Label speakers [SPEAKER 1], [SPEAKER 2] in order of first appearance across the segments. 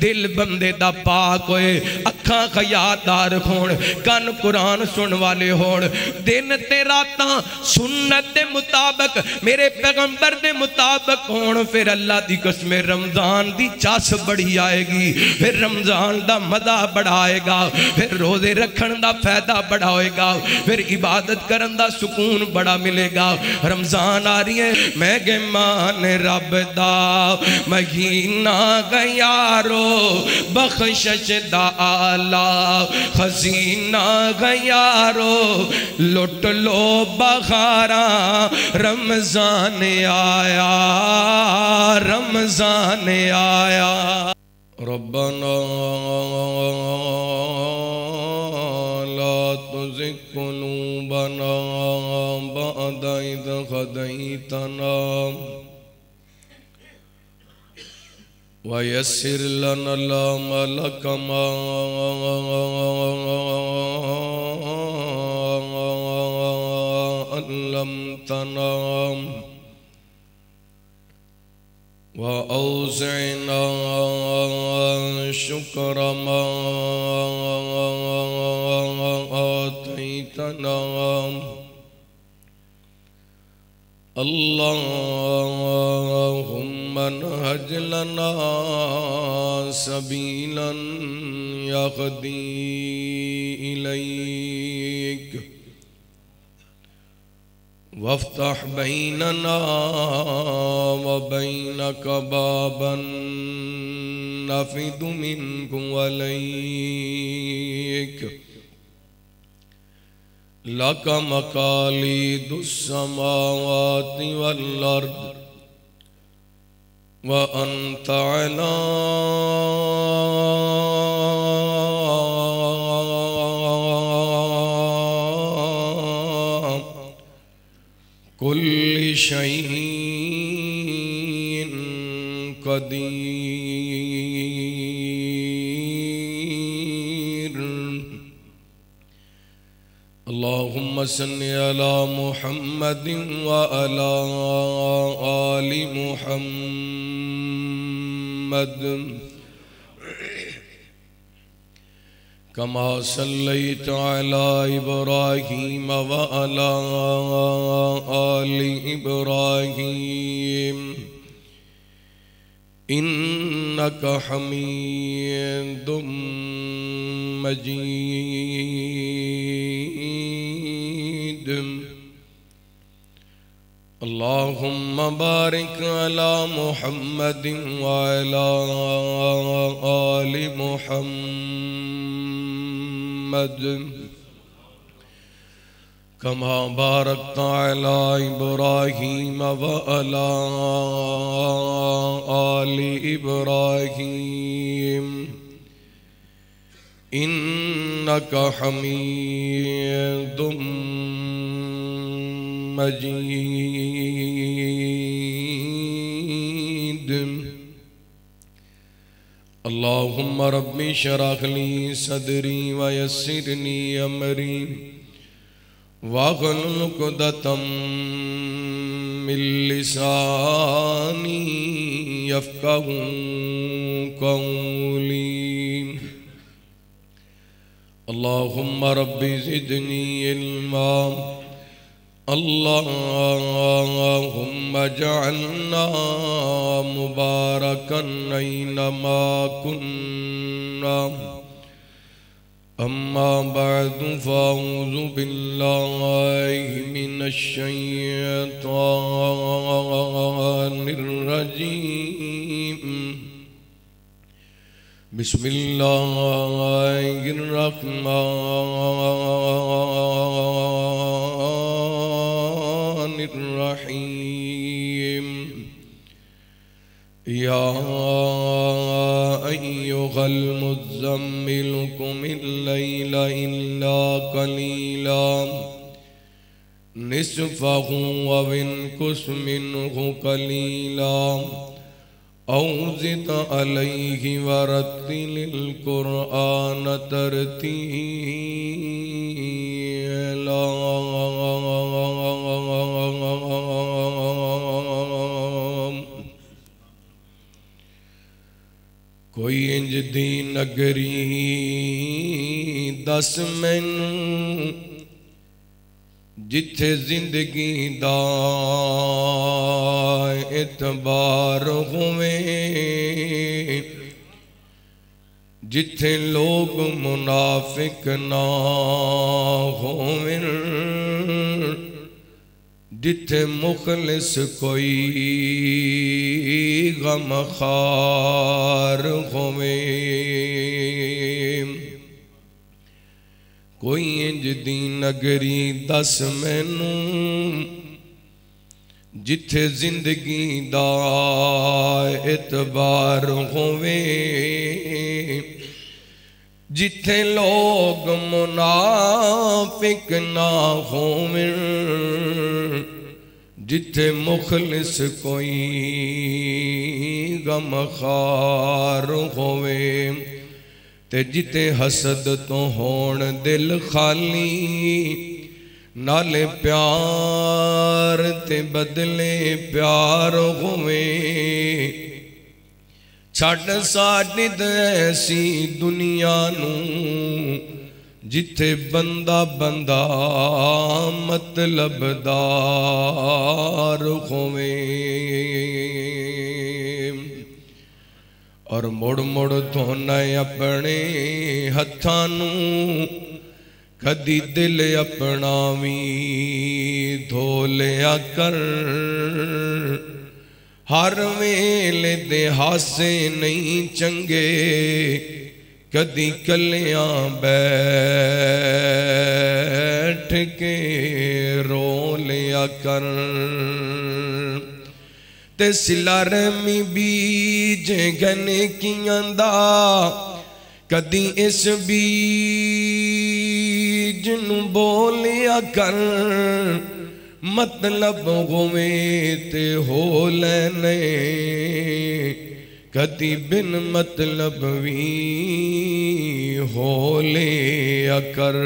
[SPEAKER 1] दिल बंदे दा पाक होए, अखां खयादार होण, कन कुरान सुन वाले होण, दिन ते रातां सुन्नत दे मुताबिक मेरे पैगंबर दे मुताबिक होण, फिर अल्लाह दी कसम रमजान दी चस बड़ी आएगी, फिर रमजान दा मजा बड़ा आएगा, फिर रोजे रखण दा फायदा बड़ा होएगा, फिर इबादत करन दा सुकून बड़ा मिलेगा। रमजान आ रही है, मैं गे मान रब दा महीना गयारो, बख्शिश दा आला खजीना गयारो, लुट लो बखारा रमजान आया, रमजान आया। रब्बना ला तुज़िग़ क़ुलूबना बअद इज़ हदैतना वयस्सिर लना अल-अमल कमा अल्लमतना वअौज़ि'ना शुक्र मा आतैतना अल्लाहुम्मा नहज लना सबीलन यहदी इलैक वफ्तह बैनना व बैनक बाबन नफ़िदु मिन्हु अलैक लक मकालीदुस समावाति वल अर्द व अंत अला कुल्लि शैइन कदीर। अल्लाहुम्मा सल्लि अला मुहम्मदिन व अला आलि मुहम्मद कमा सल्लैता अला इब्राहीम व अला आलि इब्राहीम इन्नक हमीदुम मजीद। अल्लाहुम्मा बारिक अला मुहम्मदिन व अला आलि मुहम्मद कमा बारकता अला इब्राहीम व अला आलि इब्राहीम इन्नक हमीदुम मजीद। अल्लाहुम्मा रब्बि शरह ली सदरी व यस्सिरनी अमरी वाहलुल उक़दतम मिन लिसानी यफ़क़हू क़ौली। अल्लाहुम्मा रब्बि ज़िदनी इल्मा। अल्लाहुम्मा जअलना मुबारकन ऐनमा कुन्ना। अम्मा बअदु फ़अऊज़ु बिल्लाहि मिनश शैतानिर रजीम। बिस्मिल्लाहिर रहमानिर रहीम। या अय्युहल मुज़्ज़म्मिल कुमिल लैला इल्ला क़लीला निस्फ़हु अव इन्कुस मिन्हु क़लीला औ ज़िद अलैहि वरत्तिलिल क़ुरआन तरतीला। कोई इंज दी नगरी दस मैनू जिथे जिंदगी दा इतबार होवे, जिथे लोग मुनाफिक ना होवें, जिथे मुखलिस कोई गमखार होवे। कोई इंज दी नगरी दस मैनू जिथे जिंदगी दा इतबार होवे, जिथे लोग मुनाफिक ना होवें, जिथे मुखलिस कोई गमखार होवे, ते जिथे हसद तो होण दिल खाली, नाले प्यार ते बदले प्यार होवे। छड़ साडी ऐसी दुनिया नू जिथे बंदा बंदा मतलबदार होवे। और मुड़ मुड़ धोना अपने हत्थां नू, कदी दिल अपना भी धो लिया कर। हर वेले दे हासे नहीं चंगे, कदी कलियां बैठ के रो लिया कर। ते सिला रहमी बीज गने कियां दा, कदी इस बीज नू बोलिया कर। मतलब होवे ते हो लेने, कदी बिन मतलब भी हो लिया कर।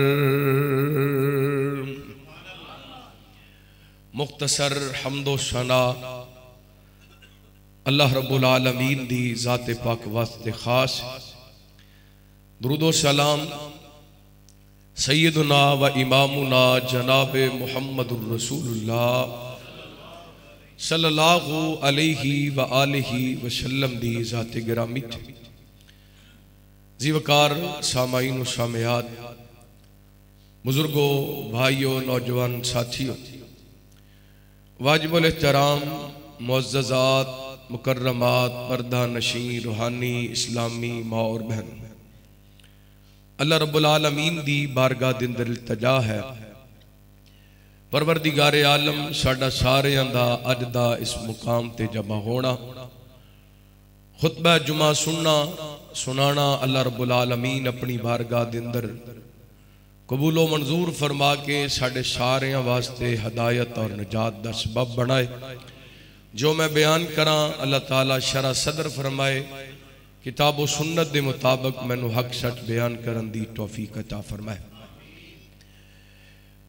[SPEAKER 1] मुख्तसर हम्दो सना अल्लाह रब्बुल आलमीन दी ज़ात पाक वास्ते खास दुरूदो सलाम सैयदुना व इमामुना जनाब मुहम्मदुर रसूलुल्लाह सल्लल्लाहु अलैहि व आलिहि वसल्लम दी ज़ात गिरामी जीवकार सामाईन व सामयात, बुजुर्गो, भाइयों, नौजवान साथियों, वाजिबुल एहतराम मुअज़्ज़ज़ात, मुकर्रमात, पर्दा नशीं, रूहानी इस्लामी माँ और बहन, अल्लाह रब्बुल आलमीन दी बारगाह दे अंदर इल्तिजा है, परवरदिगारे आलम साडा सारियां दा अज दा इस मुकाम ते जमा होना, खुतबा जुमा सुनना सुनाना अल्लाह रब्बुल आलमीन अपनी बारगाह दे अंदर कबूलो मंजूर फरमा के साडे सारियां वास्ते हदायत और निजात दा सबब बनाए। जो मैं बयान करा अल्लाह ताला शरा सदर फरमाए, किताब व सुन्नत के मुताबिक मैनू हक सच बयान करन दी तौफीक अता फरमाए।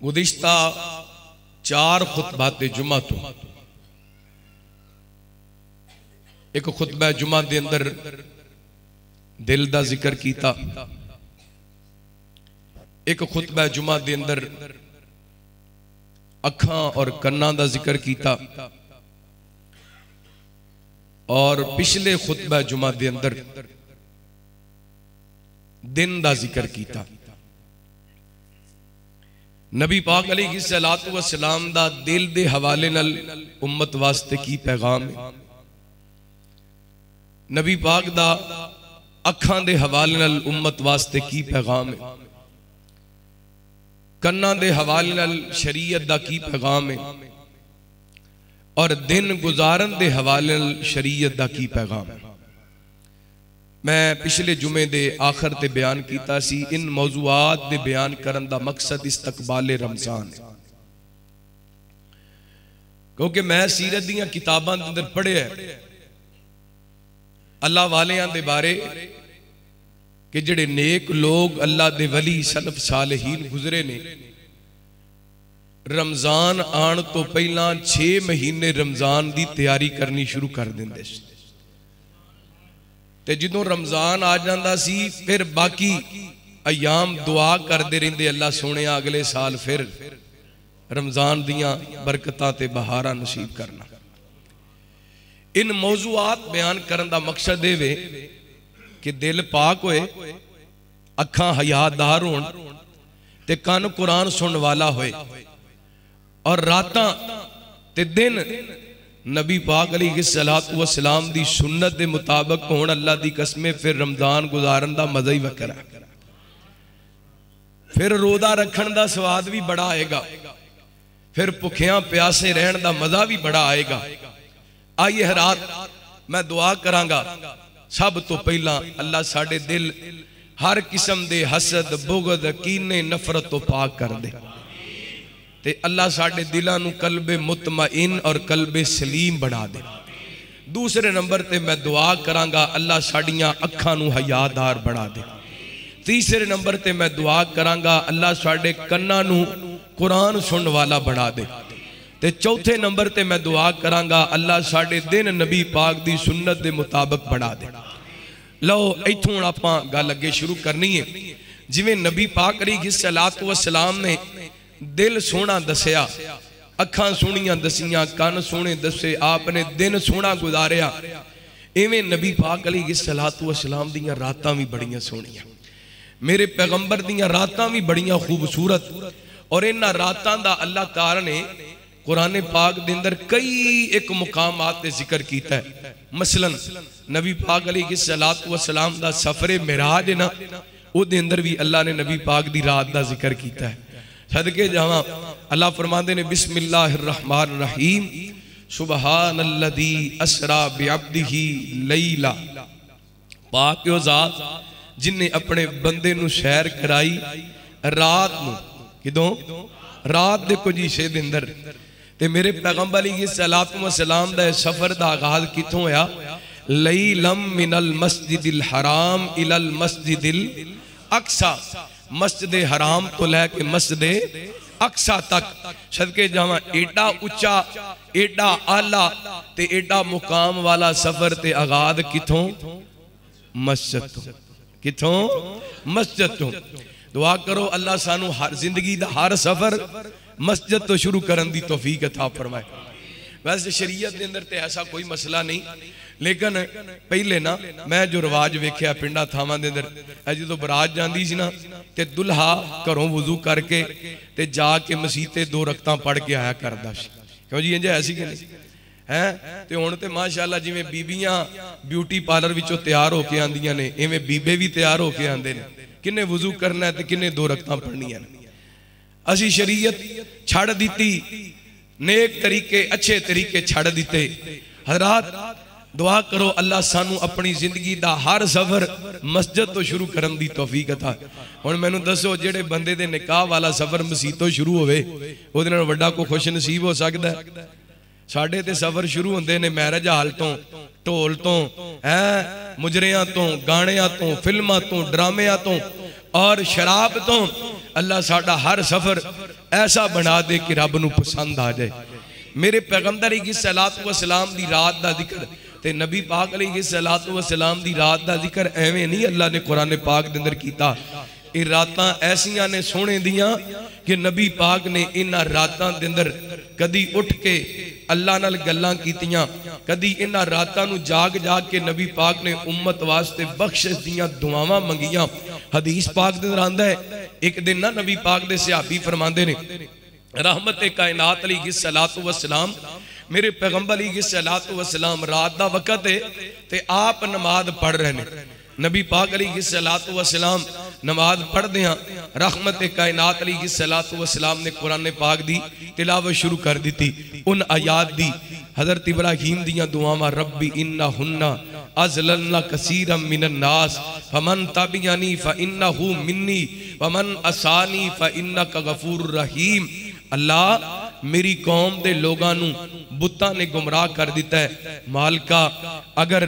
[SPEAKER 1] गुज़िश्ता 4 खुतबात जुमा तो एक खुतबा जुमा के अंदर दिल का जिक्र किया, एक खुतबा जुमा के अंदर अखां और कन्नां का जिक्र किया, और पिछले खुतबा जुमा के अंदर दिन का जिक्र किया। नबी पाक अलैहिस्सलातु वस्सलाम दा दिल दे हवाले नाल उम्मत वास्ते की पैगाम है, नबी पाक दा अखां दे हवाले नाल उम्मत वास्ते की पैगाम है, कन्नां दे हवाले नाल शरीयत दा की पैगाम है, और दिन गुजारन दे हवाले शरीयत दा की पैगाम है। मैं पिछले जुमे दे आखिर ते बयान कीता सी, इन मौजूआत दे बयान करन दा मकसद इस्तकबाल रमजान है, क्योंकि मैं सीरत दीयां किताबां दे अंदर पढ़िया अल्लाह वालियां दे बारे कि जिहड़े नेक लोग अल्लाह दे वली सलफ सालेहीन गुजरे ने, रमजान आने तो पहला 6 महीने रमजान की तैयारी करनी शुरू कर देंगे। ते जदों रमज़ान आ जांदा सी फिर बाकी अयाम दुआ करते रहिंदे, अल्लाह सोने अगले साल फिर रमज़ान दियां बरकतां ते बहारां नसीब करना। इन मौजूआत बयान करन दा मकसद ये वे कि दिल पाक होए, अखां हयादार होण ते कान कुरान सुनने वाला होए, और रातां ते दिन नबी पाक अलैहिस्सलातु वस्सलाम दी सुन्नत दे मुताबिक होण। अल्लाह दी कसमें फिर रमज़ान गुजारन दा मज़ा ही वक्रा, फिर रोदा रखण दा स्वाद भी बड़ा आएगा, फिर भुखियां प्यासे रहन दा मज़ा भी बड़ा आएगा। आइए रात मैं दुआ करांगा, सब तो पहला अल्लाह साडे दिल हर किस्म दे हसद, बुगद, कीने, नफरत तो पाक कर दे, ते अल्लाह साडे दिलां नूं कल्बे मुतमईन और कल्बे सलीम बना दे। दूसरे नंबर ते मैं दुआ करांगा, अल्लाह साडियां अखां नूं हयादार बना दे। तीसरे नंबर ते मैं दुआ करांगा, अल्लाह साडे कन्नां नूं कुरान सुनने वाला बना दे। ते चौथे नंबर ते मैं दुआ करांगा, अल्लाह साडे दिन नबी पाक दी सुन्नत दे मुताबिक बना दे। लो इत्थों आपां गल अगे शुरू करनी है। जिवें नबी पाक अलैहिस्सलातु वस्सलाम ने दिल सोहना दसिया, अखां सोहणियां दसियां, कान सोहणे दसे, आपने दिन सोहना गुजारिया, इवें नबी पाक अलैहिस्सलातु वस्सलाम दियां रातां भी बड़ियां सोहणियां, मेरे पैगंबर दियां रातां भी बड़ियां खूबसूरत। और इन्हां रातां दा अल्लाह ताला ने कुरान पाक दे अंदर कई एक मुकामात ते जिक्र कीता है। मसलन नबी पाक अलैहिस्सलातु वस्सलाम दा सफरे मिराज है ना, उहदे अंदर भी अल्लाह ने नबी पाक दी रात दा जिक्र कीता है। सदके जावां, अल्लाह फरमांदे ने बिस्मिल्लाहिर रहमानिर रहीम, सुबहानल्लज़ी असरा बिअब्दिही लैला, पाक ओ ज़ात जिन्हें अपने बंदे नूं सैर कराई रात नूं, किदों रात दे कुछ हिस्से दे अंदर। ते मेरे पैगंबर अलैहिस्सलातु वस्सलाम दा सफर दा आगाज किथों होया? लैलम मिनल मस्जिदिल हराम इलल मस्जिदिल अक्सा, मस्जिद हराम तो लैके मस्जिद अक्सा तक। सदके जावां, एडा उच्चा, एडा आला ते एडा मुकाम वाला सफर ते आगाज किथों? मस्जिद तो। किथों? मस्जिद तो। दुआ करो अल्लाह सानू हर जिंदगी दा हर सफर मस्जिद तो शुरू करन दी तौफीक अता फरमाए। वैसे शरीयत दे अंदर ते ऐसा कोई मसला नहीं, लेकिन पहले ना मैं जो रिवाज वेख्या पिंडा थावां दे अंदर, जो बरात जांदी सी ना ते दुल्हा घरों वुजू करके ते जाके मसीह ते 2 रकतां पढ़ के आया करदा सी। क्यों जी, इंज ऐसी कि नहीं है? ते हुण ते माशाअल्लाह जिवें बीबियां ब्यूटी पार्लर विचों तैयार होके आंदियां ने, इवें बीबे भी तैयार होके आंदे ने। किन्ने वुजू करना है ते किन्ने 2 रकतां पढ़नियां ने। असी शरीयत छड़ दी, नेक तरीके अच्छे तरीके छड़ दिते। हज़रात दुआ करो अल्लाह सानू अपनी जिंदगी दा हर सफर मस्जिद तो शुरू करन दी तौफीक अता। हुण मैनूं दसो, जेड़े बंदे दे निकाह वाला सफर मसीह तो शुरू होवे, उहदे नाल वड्डा कोई खुश नसीब हो सकदा है? साडे ते सफर शुरू होंदे ने मैरिज हाल तो, ढोल तो, है मुजरियां तो, गाणियां तो, फिल्मां तो, ड्रामियां तो और शराब तो। अल्लाह साडा हर सफर ऐसा बना दे कि रब नूं पसंद आ जाए। मेरे पैगंबर अलैहिस्सलातु वस्सलाम दी रात दा जिक्र ते नबी पाक अलैहिस्सलातु वस्सलाम दी रात दा जिक्र एवें नहीं अल्लाह ने कुरान पाक दे अंदर कीता। ये रातां ऐसियां ने सोने दियां कि नबी पाक ने इन्हां रातां दे अंदर कदी उठ के अल्लाह नाल गल्लां कीतियां, कदी इन्हां रातां नूं जाग जाग के नबी पाक ने उम्मत वास्ते बख्शिश दियां दुआवां मंगियां। हदीस पाक दे अंदर आंदा है, एक दिन ना नबी पाक दे सहाबी फरमांदे ने, रहमत कायनात अलैहिस्सलातु वस्सलाम, मेरे पैगंबर अलैहिस्सलातु वस्सलाम रात दा वक्त है ते आप नमाज पढ़ रहे ने। नबी पाक अलैहिस्सलातु वस्सलाम नमाज पढ़दे हां, रहमत कायनात अलैहिस्सलातु वस्सलाम ने कुरान पाक दी तिलावत शुरू कर दी। उन आयात दी हजरत इब्राहीम दियां दुआवां, रब्बी इन्ना हुन्ना अज़ललना कसीरम मिनन नास फमन तबियानी फइन्नहु मिन्नी वमन असानी फइन्नका गफूरुर रहीम। अल्लाह मेरी कौम दे लोगां नूं बुत्तां ने गुमराह कर दिता है। मालका अगर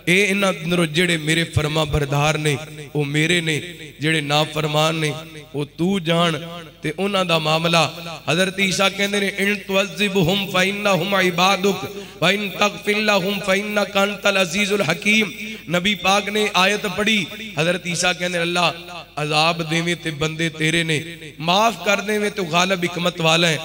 [SPEAKER 1] ए इन्हां अंदरों जेड़े मेरे फरमा बरदार ने वो मेरे ने, जेड़े ना फरमान ने वो तू जान ते उन्हां दा मामला। हजरत ईसा कहंदे ने, इन तुअज़्ज़िबहुम फइन्नहुम इबादुक व इन तगफिर लहुम फइन्नका अंतल अज़ीज़ुल हकीम। नबी पाक ने आयत पढ़ी, हजरत ईसा कहने अल्लाह अजाब देवे ते बंदे तेरे ने, माफ कर देवे तो गालिब हिकमत वाला है।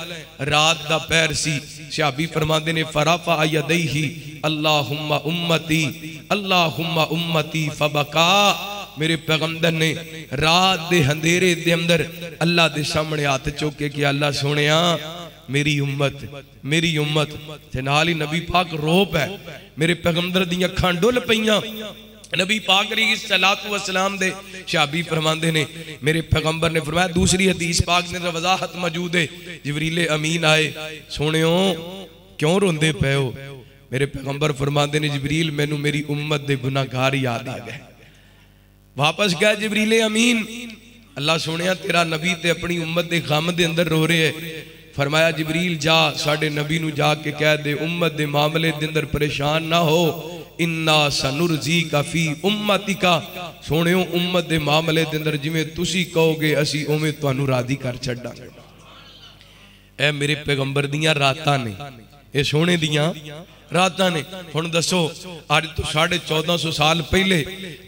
[SPEAKER 1] रात दा पैर सी, सहाबी फरमाते ने फराफा यदैही अल्लाहुम्मा उम्मती अल्लाहुम्मा उम्मती फबका। मेरे पैगंबर ने रात दे अंधेरे दे अंदर अल्लाह दे सामने हाथ चुके कि अल्लाह सोनिया मेरी उम्मत मेरी उम्मत। ते नाल ही नबी पाक रो पै, मेरे पैगंबर दी अखां डुल पईयां। नबी पाक अलैहिस्सलातु वस्सलाम दे सहाबी फरमांदे ने मेरे पैगंबर ने फरमाया, दूसरी हदीस पाक ने वजाहत मौजूद है, जिबरील अमीन आए, सोनियो क्यों रोंदे पे हो? मेरे पैगंबर फरमांदे ने जिबरील मैनू मेरी उम्मत दे गुनाहगार याद आ गए। वापस गए जिबरील अमीन, अल्लाह सोनिया तेरा नबी ते अपनी उम्मत दे गम दे अंदर रो रहे है। फरमाया जिबरील जा साडे नबी नू जाके कह दे उम्मत दे मामले दे अंदर परेशान ना हो, इन्ना सनुरजी का फी उम्मतिका। सोनियो उम्मत दे मामले दे अंदर जिवें तुसी कहोगे असी उवें तुहानू राजी कर छड्डांगे। ए मेरे पैगंबर दियां रातां ने, ए सोने दियां रातां ने। हुण दसो अज तो 1450 साल पहले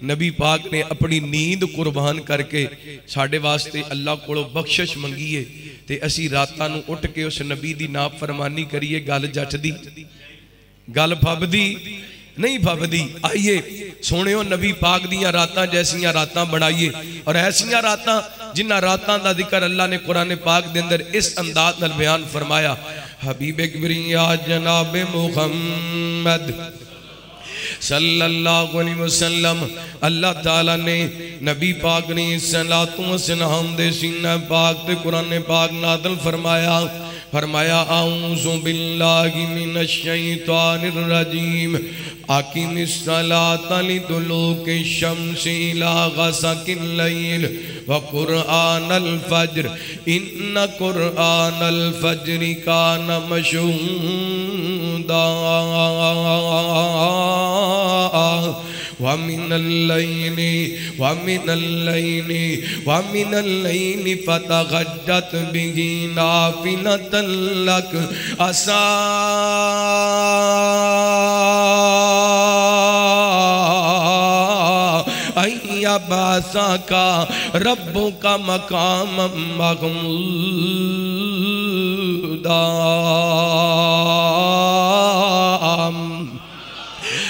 [SPEAKER 1] नबी पाक ने अपनी नींद कुर्बान करके साडे वास्ते अल्लाह कोलों बख्शिश मंगीए ते असी रातां नूं उठ के उस नबी दी नाफरमानी करिए। गल जचदी, गल फबदी नहीं फबदी। आइए सोनियो नबी पाक दियां रातां जैसियां रातां बनाइए, और ऐसियां रातां जिन्हां रातां दा जिक्र अल्लाह ने कुरान पाक दे अंदर इस अंदाज नाल बयान फरमाया। हबीब किबरिया जनाब मुहम्मद सल्लल्लाहु अलैहि वसल्लम, अल्लाह ताला ने नबी पाक ने सलातो व सलाम दे सीना पाक ते कुरान पाक नाज़िल फरमाया। फरमाया आऊज़ु बिल्लाहि मिनश शैतानिर रजीम अकीमिस सलाता लिदुलूकी शम्सी इला गसकिल लैल व कुरआनल फज्र इन्न कुरआनल फज्रि कान मशहूदा वमिनल लैली फतहज्जत बिही नाफिलतन लक असा अय्यबअसा का रब्बु का मकाम महमूदा।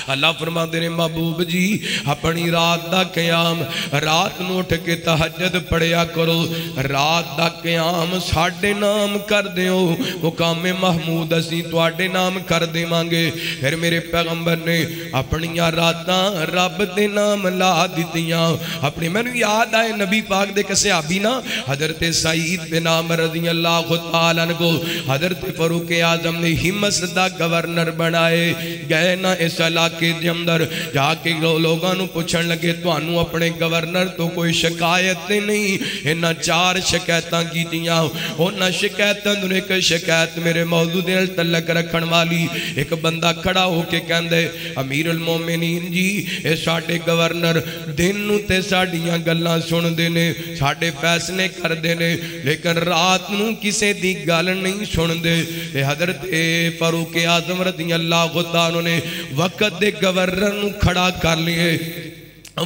[SPEAKER 1] अल्लाह फरमाते ने महबूब जी अपनी रात दा क़याम, रात नूं उठ के तहज्जुद पढ़िया करो। रात दा क़याम साडे नाम कर दिओ, मुकामे महमूद असीं तुहाडे नाम कर देवांगे। फिर मेरे पैगंबर ने अपनियां रातां रब दे नाम ला दित्तियां। अपनी मैनूं याद आए नबी पाक दे एक सहाबी ना हजरत सईद बिन आमर रज़ियल्लाहु तआला अन्हु हजरत फारूक आज़म ने हिम्मत दा गवर्नर बनाए। गए ना इस के अंदर जाके लोगों को पूछन लगे तुहानू अपने गवर्नर तो कोई शिकायत नहीं? इन्हां 4 शिकायतां कीतियां। उन्हां शिकायतां दी एक शिकायत मेरे मौजू दे नाल तलक रखण वाली। एक बंदा खड़ा होके कहंदे अमीरुल मोमिनीन जी ये साडे गवर्नर दिन नूं ते साडीआं गल्लां सुनदे ने, साडे फैसले करदे ने, लेकिन रात नूं किसे दी गल नहीं सुनदे। हजरत फारूक आज़म रज़ियल्लाहु तआला ने वक्त गवर्नर नूं खड़ा कर लिए।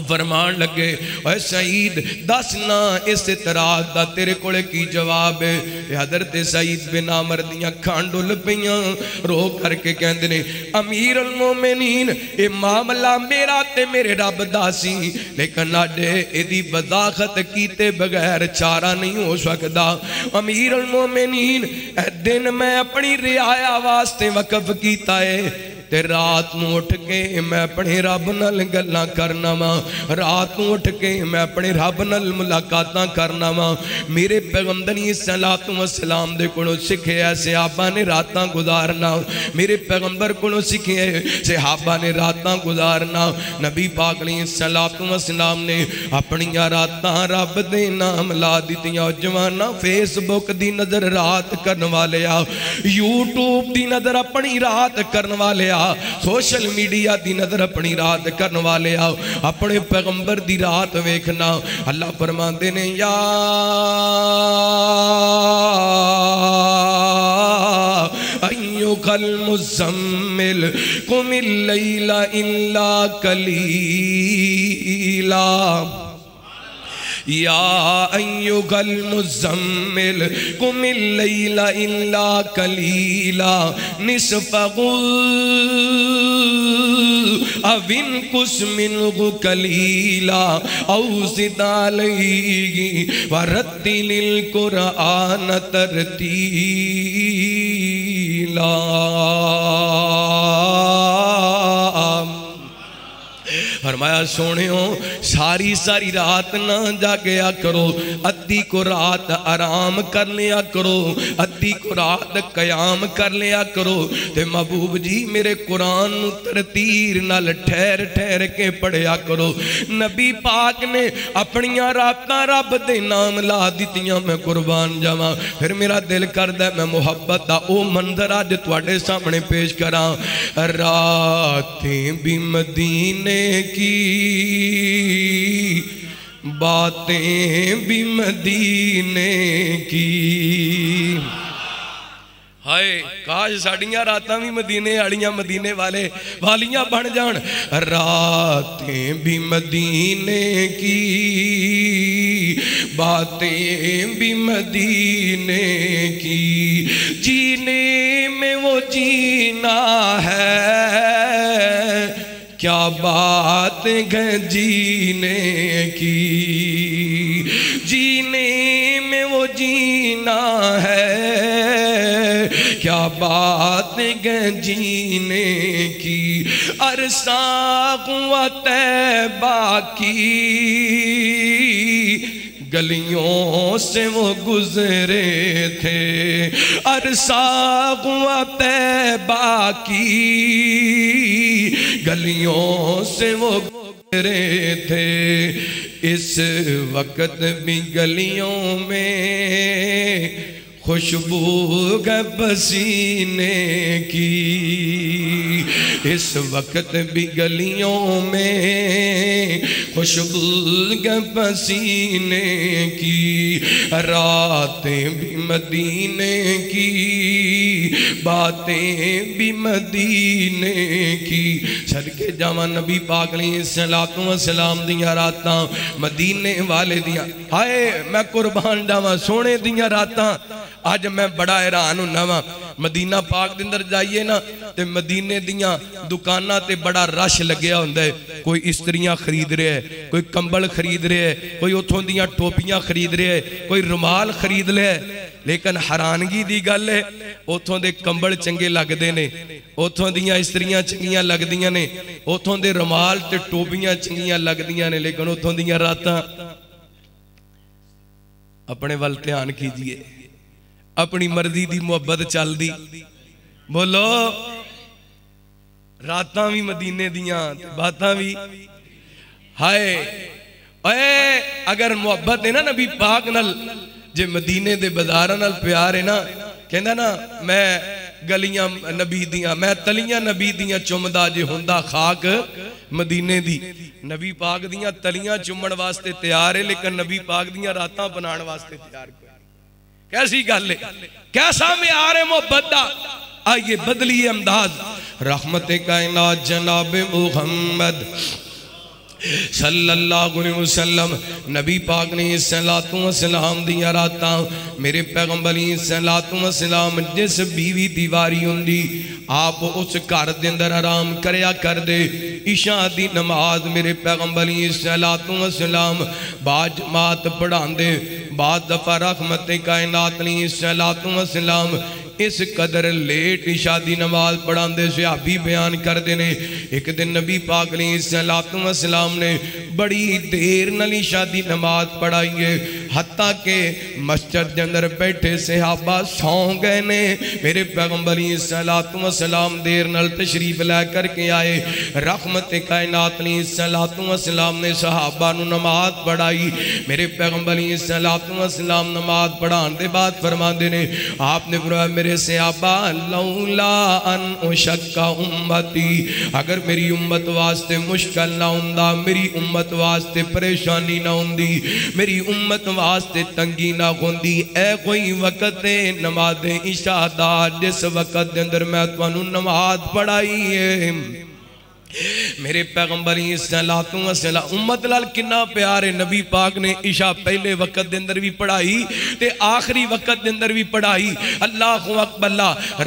[SPEAKER 1] फरमान लगे ओए सईद दस ना इस इतराज दा तेरे कोले की जवाब है? हजरत सईद बिन आमर दियां अखां डुल पईयां, रो करके कहंदे ने अमीरुल मोमिनीन ये मामला मेरा ते मेरे रब दा सी, लेकिन अजे इहदी वजाहत कीते बगैर चारा नहीं हो सकदा। अमीरुल मोमिनीन ए दिन मैं अपनी रियाया वास्ते वकफ कीता है ते रात नूं उठ के मैं अपने रब नाल गल्लां करना वा, रात नूं उठ के मैं अपने रब नाल मुलाकातां करना वा। मेरे पैगंबर सलातो व सलाम दे कोलों सिखिया सहाबा ने रातां गुजारना, मेरे पैगंबर कोलों सिखे सहाबा ने रातां गुजारना। नबी पाक ने सलातो व सलाम ने अपनियां रातां रब दे नाम ला दित्तियां। जवाना फेसबुक दी नज़र रात करन वाले आ, यूट्यूब दी नज़र अपनी रात करन वाले आ, सोशल मीडिया दी नजर अपनी रात करने वाले आओ, अपने पैगंबर दी रात वेखना। अल्लाह फरमाते ने या अय्युहल मुज़म्मिल कुमिल लैला इल्ला कलीला या अय्युहल मुज़म्मिल कुमिल लैला इल्ला कलीला निस्फ़हु अविन कुस मिन्हु कलीला औ ज़िद अलैहि वरत्तिलिल कुरआन तरतीला। फरमाया सोनियो सारी सारी रात ना जागया करो, अद्धी को रात आराम कर लिया करो, अद्धी को रात कयाम कर लिया करो। ते महबूब जी मेरे कुरान तरतीर नाल ठहर ठहर के पढ़िया करो। नबी पाक ने अपनिया रातां रब दे नाम ला दित्तियां, मैं कुर्बान जावां। फिर मेरा दिल करदा मैं मुहब्बत दा ओ मंजर अज तुहाडे सामने पेश करां। रातें भी मदीने की, बातें भी मदीने की। हाय काश साड़ियां रातां भी मदीने आलियां मदीने वाले वालियां बन जान। रातें भी मदीने की, बातें भी मदीने की। जीने में वो जीना है, क्या बात है जीने की। जीने में वो जीना है, क्या बात है जीने की। अरसा हुआ तैबा की, गलियों से वो गुजरे थे। अरसा हुआ तैबा की, गलियों से वो गुजरे थे। इस वक्त भी गलियों में खुशबू है पसीने की। इस वक्त भी गलियों में खुशबू है पसीने की। रातें भी मदीने की, बातें भी मदीने की। सदके जावा नबी पाक अलैहिस्सलातु वस्सलाम दियां रातां मदीने वाले दियां। हाय मैं कुर्बान जावा सोने दियां रातां। अज मैं बड़ा हैरान हुन्ना वा। मदीना पाक दे अंदर जाइए ना ते मदीने दियां दुकानां ते बड़ा रश लग्या हुंदा है। कोई इस्त्रियां खरीद रहा है, कोई कंबल खरीद रहा है, कोई उथों दियां टोपियां खरीद रहा है, कोई रुमाल खरीद लिया। लेकिन हैरानगी दी गल है उथों दे कंबल चंगे लगदे ने, उथों दियां इस्त्रियां चंगियां लगदियां ने, उथों दे रुमाल ते टोपियां चंगियां लगदियां ने। लेकिन उथों दियां रातां अपने वल ध्यान कीजिए। अपनी मर्जी दी मुहब्बत चलदी। बोलो रातां भी मदीने दियां बातां भी। हाय अगर मुहब्बत है ना नबी पाक नाल, जे मदीने दे बाजारां नाल प्यार है ना, कहंदा ना मैं गलियां नबी दियां, मैं तलियां नबी दियां चुमदा जे हुंदा खाक मदीने दी। नबी पाक दियां तलियां चुमण वास्ते तैयार है, लेकिन नबी पाक दियां रातां बनाने वास्ते तैयार कोई। कैसी गल है, कैसा म्यार है मोहब्बत दा। आइए बदलिए अंदाज। रहमत कायनात जनाब मुहम्मद सल्लल्लाहु अलैहि वसल्लम नबी पाक ने सलातो वसलाम दिया रातां मेरे पैगंबर सलातो वसलाम जिस बीवी दीवारी हुंदी आप उस घर दे अंदर आराम करया कर दे। इशा दी नमाज मेरे पैगंबर सलातो वसलाम बाद जमात पढ़ांदे। बाद दफा रहमत कायनात सलातो वसलाम इस कदर लेट इशा दी नमाज पढ़ाते सहाबी बयान करते हैं। एक दिन नबी पाक सलातो वसलाम ने बड़ी देर नाल इशा दी नमाज पढ़ाई है, हत्ता के मस्जिद के अंदर बैठे सहाबा सौ गए ने। मेरे पैगंबर सलातो वसलाम देर नाल तशरीफ लै करके आए। रहमत कायनात सलातो वसलाम ने सहाबा नू नमाज पढ़ाई। मेरे पैगंबर सलातो वसलाम नमाज पढ़ाने के बाद फरमाते ने, आपने फरमाया मेरे सहाबा लौला अन उशक्का उम्मती, अगर मेरी उम्मत वास्ते मुश्किल ना हुंदा, मेरी उम्मत वास्ते परेशानी ना हुंदी, मेरी उम्मत वास्ते तंगी ना होंदी। ए कोई वक्त है नमाज इशा दा जिस वक्त दे अंदर मैं तुहानू नमाज पढ़ाई है। मेरे पैगंबर उम्मत नाल कितना प्यार है। नबी पाक ने इशा पहले वक्त दे अंदर भी पढ़ाई ते आखिरी वक्त दे अंदर भी पढ़ाई। अल्लाहु अकबर।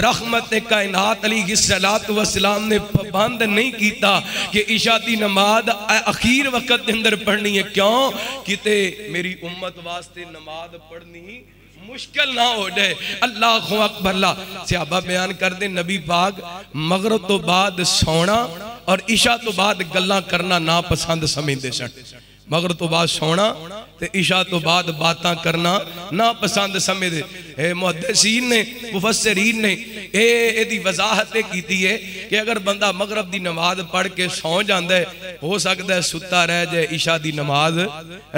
[SPEAKER 1] रहमत कायनात अलैहिस्सलातु वस्सलाम ने पाबंद नहीं किया कि इशा की नमाज अखीर वक्त दे अंदर पढ़नी है। क्यों? किते मेरी उम्मत वास्ते नमाज पढ़नी मुश्किल ना हो जाए। अल्लाहु अकबर। सहाबा बयान कर दे नबी पाक मगरिब तो बाद सोना और इशा तो बाद गल्लां करना ना पसंद समझते सन। मगरिब तो बाद सोना ते इशा तो बाद बातां करना ना पसंद समझदे। मुहद्दिसीन ने मुफस्सिरीन ने एदी वजाहत की है कि अगर बंदा मगरिब दी नमाज पढ़ के सौ जाता है हो सकता है सुता रह जाए इशा दी नमाज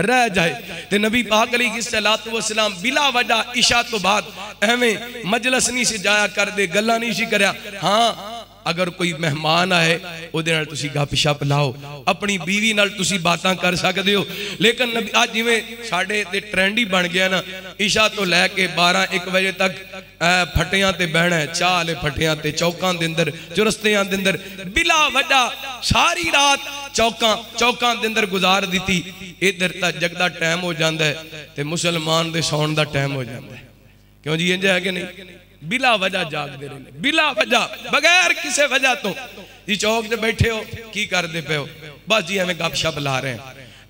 [SPEAKER 1] रह जाए। ते नबी पाक अलैहिस्सलातु वस्सलाम बिला वजह इशा तो बाद एवें मजलिस नहीं से जाया कर दे, गल्लां नहीं सी करया। हाँ अगर कोई मेहमान आए उहदे नाल तुसी गपशप लाओ, अपनी बीवी नाल तुसी बातां कर सकते हो। लेकिन नबी आज जिवें साडे ते ट्रेंड ही बन गया ना, इशा तो लैके 12-1 बजे तक फटियां ते बहना है, चाह वाले फटियां ते चौकां दे अंदर चुरस्तियां दे अंदर बिला वजह सारी रात चौकां दे अंदर गुजार दी। इधर तक जगदा टाइम हो जाता है ते मुसलमान दे सौण दा टाइम हो जाता है। क्यों जी? इंज है कि नहीं? बिला वजह जागते रहे, बिला वजह बगैर किसी वजह तो। जी चौक से बैठे हो की करते पे हो? बस जी एवं गपशप ला रहे हैं।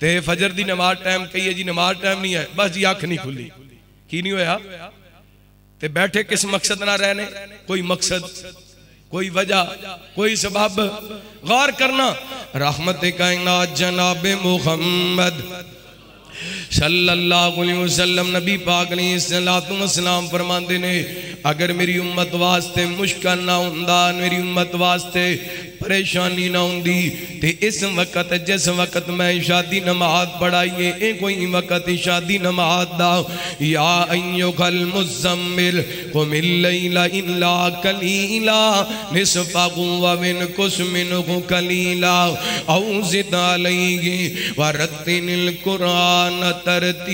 [SPEAKER 1] ते फजर दी नमाज टाइम कही है जी, नमाज टाइम नहीं है, बस जी अख नहीं खुली। की नहीं होया? ते बैठे किस मकसद ना रहने? कोई मकसद, कोई वजह, कोई सबब। गौर करना। रहमत कायनात जनाब मुहम्मद सल्लल्लाहु अलैहि वसल्लम नबी पाक अलैहिस्सलातु वस्सलाम फरमाते ने अगर मेरी उम्मत वास्ते मुश्किल ना हुंदा, मेरी उम्मत वास्ते परेशानी ना हुंदी ते इस वक्त जिस वक्त मैं इशा दी नमाज पढ़ाई है ये कोई वक्त इशा दी नमाज दा। या अय्युहल मुज़म्मिल कुमिल लैला इल्ला कलीला निस्फहु व मिनकुस मिनहु कलीला औ ज़िद अलैहि व रत्तिनिल कुरान तरतीला।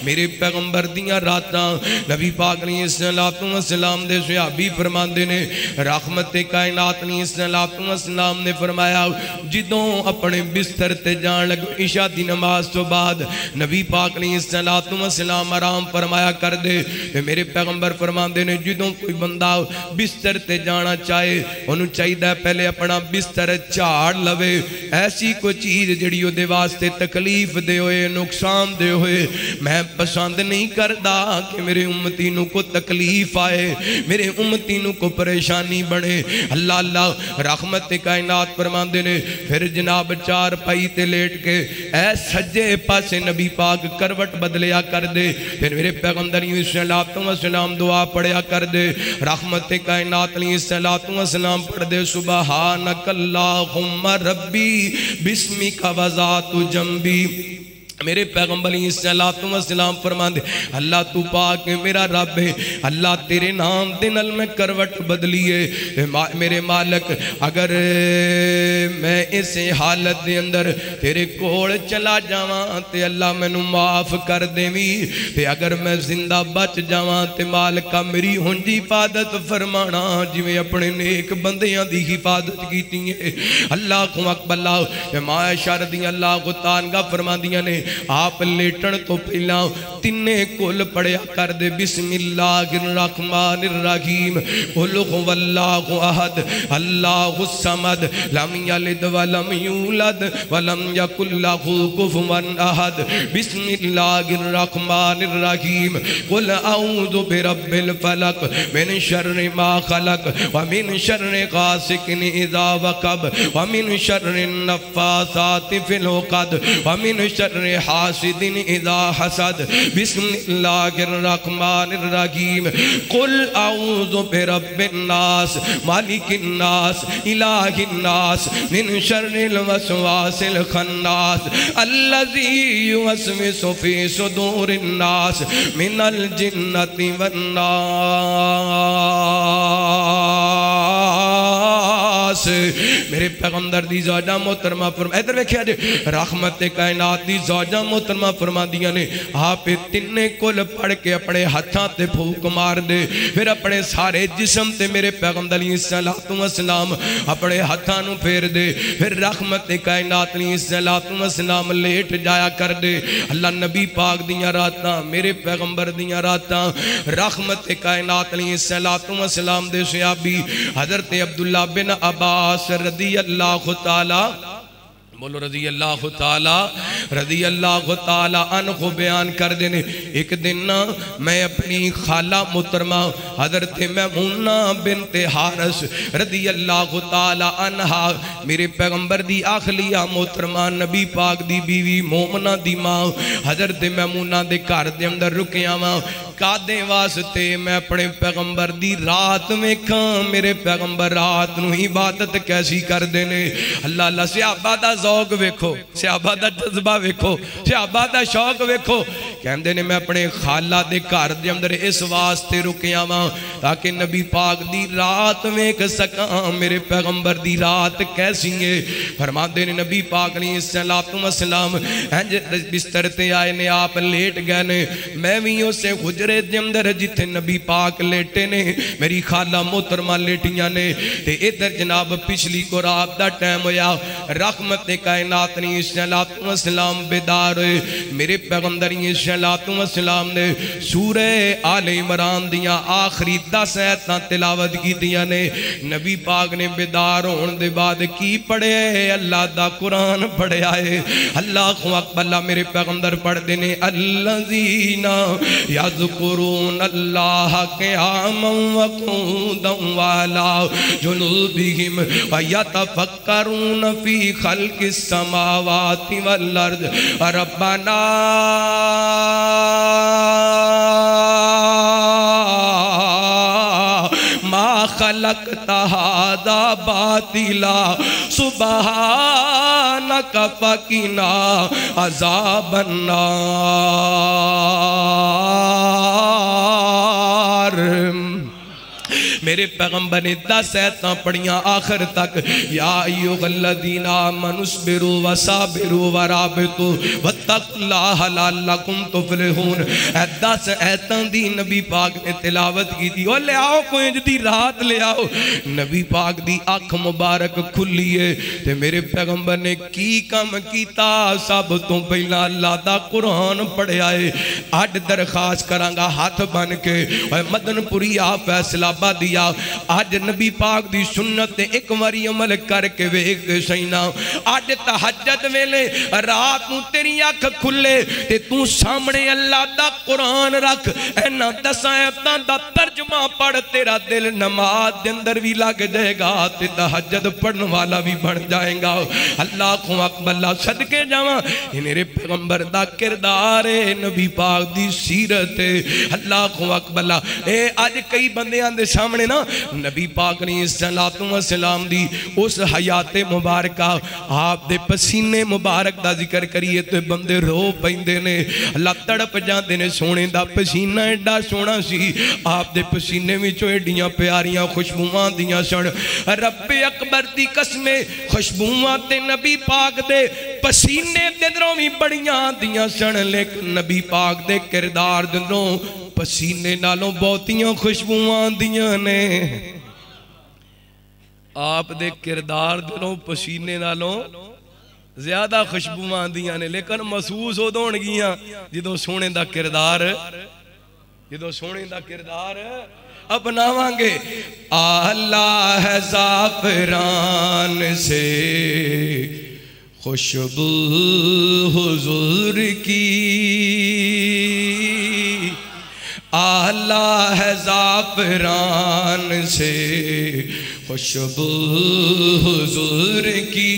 [SPEAKER 1] मेरे पैगंबर दियां रातां नबी पाक अलैहिस्सलातु वस्सलाम दे सहाबी फरमांदे ने, रहमत कायनात अलैहिस्सलातु वस्सलाम ने फरमाया जिदों अपने बिस्तर ते जान लगे इशा दी नमाज तो बाद नबी पाक अलैहिस्सलातु वस्सलाम आराम फरमाया कर दे। ते मेरे पैगंबर फरमांदे ने जिदों कोई बंदा बिस्तर ते जाना चाहे उन्होंने चाहिए पहले अपना बिस्तर झाड़ लवे। ऐसी कोई चीज जिहड़ी उहदे वास्ते तकलीफ दे होए, नुकसान दे होए मैं पसंद नहीं करता कि मेरे उम्मती नू को तकलीफ आए, मेरे उम्मती नू को परेशानी बने। अल्लाह अल्लाह रहमत कायनात फरमांदे ने फिर जनाब चार पाई ते लेट के ऐ सज्जे पासे नबी पाक करवट बदलिया कर दे। फिर मेरे पैगंबर अलैहिस्सलातु वस्सलाम दुआ पढ़िया कर दे। रहमत कायनात अलैहिस्सलातु वस्सलाम पढ़ दे सुबहानकल्लाहुम्मा रब्बी बिस्मिका वज़ातु जंबी। मेरे पैगंबर अलैहिस्सलातु वस्सलाम फरमाते अल्लाह तू पाक मेरा रब है, अल्लाह तेरे नाम दे नाल मैं करवट बदली है। मेरे मालक अगर मैं इस हालत दे अंदर तेरे कोल चला जावां ते अल्लाह मैनू माफ कर देवी, ते अगर मैं जिंदा बच जावां ते मालका मेरी हुंज हिफाजत फरमाना जिवें अपने नेक बंदियां दी हिफाजत कीती है। अल्लाह को अकबर माशा रदी अल्लाह को तानगा फरमांदियां ने आप लेटन तो पहला तिन्ने कुल पढ़िया कर दे बिस्मिल्लाहिर्रहमानिर्रहीम कुल हुवल्लाहु अहद अल्लाहुस समद लम यलिद वलम यूलद वलम यकुल लहू कुफुवन अहद बिस्मिल्लाहिर्रहमानिर्रहीम कुल अऊज़ु बिरब्बिल फलक मिन शर्रि मा खलक व मिन शर्रि गासिकिन इज़ा वक़ब व मिन शर्रि नफ़्फ़ासाति फिल उक़द व मिन शर्रि हासिदिन इज़ा हसद बिस्मिल्लाहिर्रहमानिर्रहीम कुल अऊज़ु बिरब्बिन नास मालिकिन नास इलाहिन नास मिन शर्रिल वसवासिल खन्नास अल्लज़ी युवस्विसु फ़ी सुदूरिन नास मिनल जिन्नति वन नास। अब्बास मेरे पैगंबर दी ज़ौजा मोहतरमा फरमा इधर वेखिया जे रहमत कायनात दी ज़ौजा मोहतरमा फरमादियां ने आप तिन्ने कुल पढ़ के अपने हाथां ते फूक मार दे फिर अपने सारे जिस्म ते मेरे पैगंबर अलैहिस्सलातु वस्सलाम अपने हाथां नूं फेर दे फिर रहमत कायनात अलैहिस्सलातु वस्सलाम लेट जाया कर दे। अल्लाह नबी पाक दियां रातां मेरे पैगंबर दियां रातां रहमत कायनात अलैहिस्सलातु वस्सलाम दे सहाबी हजरत अब्दुल्ला बिन अब्बास रदी अल्लाह तआला बोलो रजी अल्लाह ताला अन्हु बयान कर देने एक दिन ना मैं अपनी खाला मुहतरमा हजरत मैमूना बिनते हारिस रजी अल्लाह ताला अन्हा मेरे पैगंबर दी आखलिया मोहतरमा नबी पाक दी बीवी मोमना दी मां हजरत मैमूना दे घर दे अंदर रुकिया वा कादे वास्ते मैं अपने पैगंबर दी रात वेखा मेरे पैगंबर रात नूं इबादत कैसी करदे ने। अल्लाह अल्लाह सहाबा दा शौक वेखो सहाबा दा जज्बा वेखो सहाबा दा शौक वेखो कहंदे ने मैं अपने खाला दे घर दे अंदर इस वास्ते रुकिया वा ताकि नबी पाक दी रात वेख सकां मेरे पैगंबर दी रात कैसी है। फरमाते ने नबी पाक अलैहिस्सलातु वस्सलाम इंज बिस्तर ते आए ने आप लेट गए ने मैं भी उस हुजरे दे अंदर जिथे नबी पाक लेटे ने मेरी खाला मोहतरमा लेटियां ने ते इधर जनाब पिछली को रात दा टाइम होया रहमत कायनात अलैहिस्सलातु वस्सलाम बेदार होए मेरे पैगंबर अलैहिस्सलातु वस्सलाम ने सूरे आले इमरान दियां आखिरी 10 आयतां तिलावत कीतियां ने। नबी पाक ने बेदार होने दे बाद की पढ़े अल्लाह दा कुरान पढ़िया है। अल्लाहु अकबर मेरे पैगंबर पढ़ते ने अल्लज़ीना यज़कुरून अल्लाह क़ियामन व क़ुऊदन व अला जुनूबिहिम व यतफ़क्करून फी खल्क़िस समावाति वल अर्ज़ रब्बना मा खलक़्ता हाज़ा बातिला सुब्हानक फ़क़िना अज़ाबन नार। मेरे पैगंबर ने 10 आयतां पढ़ियां आखिर तक या अय्युहल्लज़ीना आमनुस्बिरु वसाबिरु वराबितु वत्तकुल्लाह लअल्लकुम तुफलिहून। 10 आयतां दी नबी पाक ने तिलावत की थी। ओ ले आओ कोई दी रात ले आओ नबी पाक दी अख मुबारक खुली है ते मेरे पैगंबर ने की काम कीता सब तो पहला अल्लाह दा कुरान पढ़िया है। अड दरखास्त करांगा हाथ बन के मदनपुरी आ फैसलाबादी आज नबी पाक दी सुन्नत ते एक बारी अमल करके वेख सही ना। अज तहज्जुद वेले रात नूं तेरी अख खुले ते तू सामने अल्लाह दा कुरान रख इन्हां 10 आयतां दा तर्जमा पढ़ तेरा दिल नमाज दे अंदर भी लग जाएगा ते तहज्जुद पढ़ने वाला भी बन जाएगा। अल्लाहु अकबर सदके जावां मेरे पैगंबर दा किरदार है नबी पाक दी सीरत है। अल्लाहु अकबर ए अज कई बंदियां दे सामने ना नबी पाक अलैहिस्सलातु वस्सलाम दी उस हयाते मुबारक आप दे पसीने मुबारक दा जिक्र करिए तो बंदे रो पैंदे ने अल्लाह तड़प जाते ने। सोने दा पसीना एडा सोना सी आप दे पसीने विचों एडियां प्यारियां खुशबूआं दियां सन। रब्बे अकबर दी कसमे खुशबूआं ते नबी पाक दे पसीने दे अंदरों भी बड़ियां दियां सन लेकिन नबी पाक दे किरदार दे अंदरों पसीने नालों बहुतियां खुशबूआं आंदियां ने। आप दे किरदार दिलों पसीने नालों ज्यादा खुशबूआं आंदियां ने लेकिन महसूस उदों होणगियां जदों सोने दा किरदार अपनावांगे। आला है ज़ाफ़रान से खुशबू हुजूर की आला है ज़ाफ़रान से खुशबू हुजूर की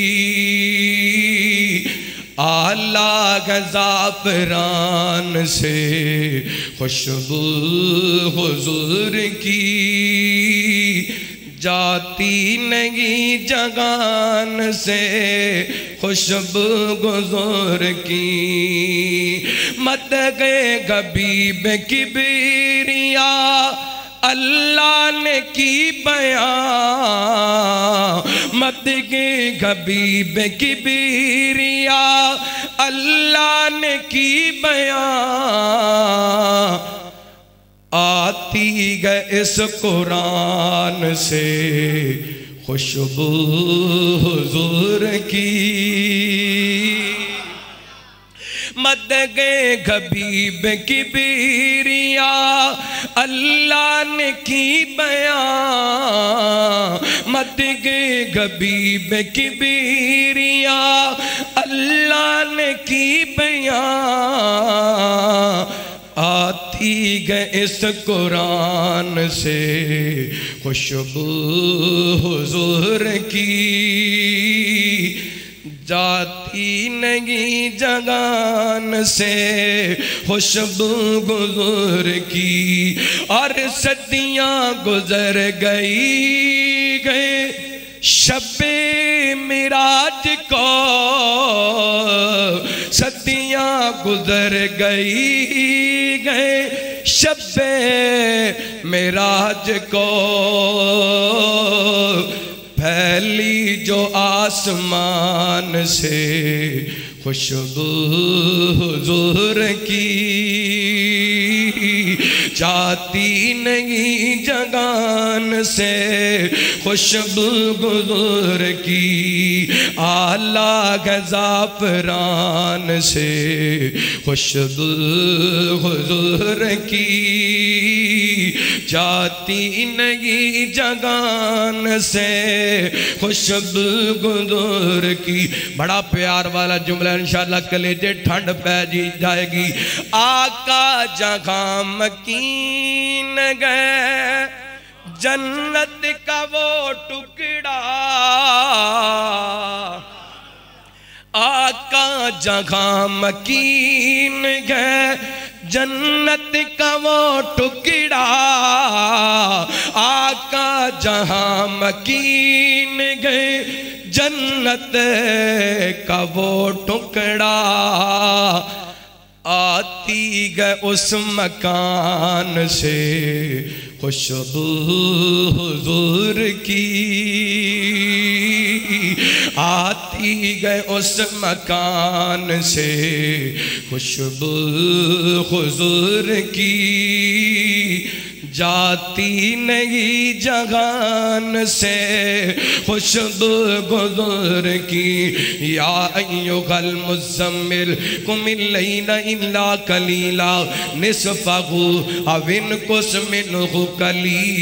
[SPEAKER 1] आला है ज़ाफ़रान से खुशबू हुजूर की जाती नहीं जगान से खुशबू गुज़र की मत गए गबीब किबरिया अल्लाह ने की बयां मदगे हबीब की बीरिया अल्लाह ने की बयां, आती है इस कुरान से खुशबू हुजूर की। मदगे हबीब की बीरिया अल्लाह ने की बयां, मदगे हबीब की बीरिया अल्लाह ने की बयां, आती है इस कुरान से खुशबू हुजूर की, जाती नहीं जगान से खुशबू हुजूर की। और सदियां गुजर गए शब्बे मिराज को, सदियां गुजर गए शब्बे मिराज को, फैली जो आसमान से खुशबू हुजूर की, जाती नहीं जगान से खुशबू हुजूर की। आला ज़ाफ़रान से खुशबू हुजूर की, जाती नहीं जगान से खुशबू हुजूर की। बड़ा प्यार वाला जुमला इंशाअल्लाह कलेजे ठंड पै जाएगी। आका जहाँ मकीन गए जन्नत का वो टुकड़ा, आका जहाँ मकीन गए जन्नत का वो टुकड़ा, आका जहाँ मकीन गए जन्नत का वो टुकड़ा, आती है उस मकान से खुशबू हुजूर की, आती है उस मकान से खुशबू हुजूर की, जाती नहीं जहान से खुशबू हुजूर की। या अय्युहल मुज़म्मिल कुमिल लैला इल्ला कलीला निस्फहु अव इनकुस मिन्हु कलीला।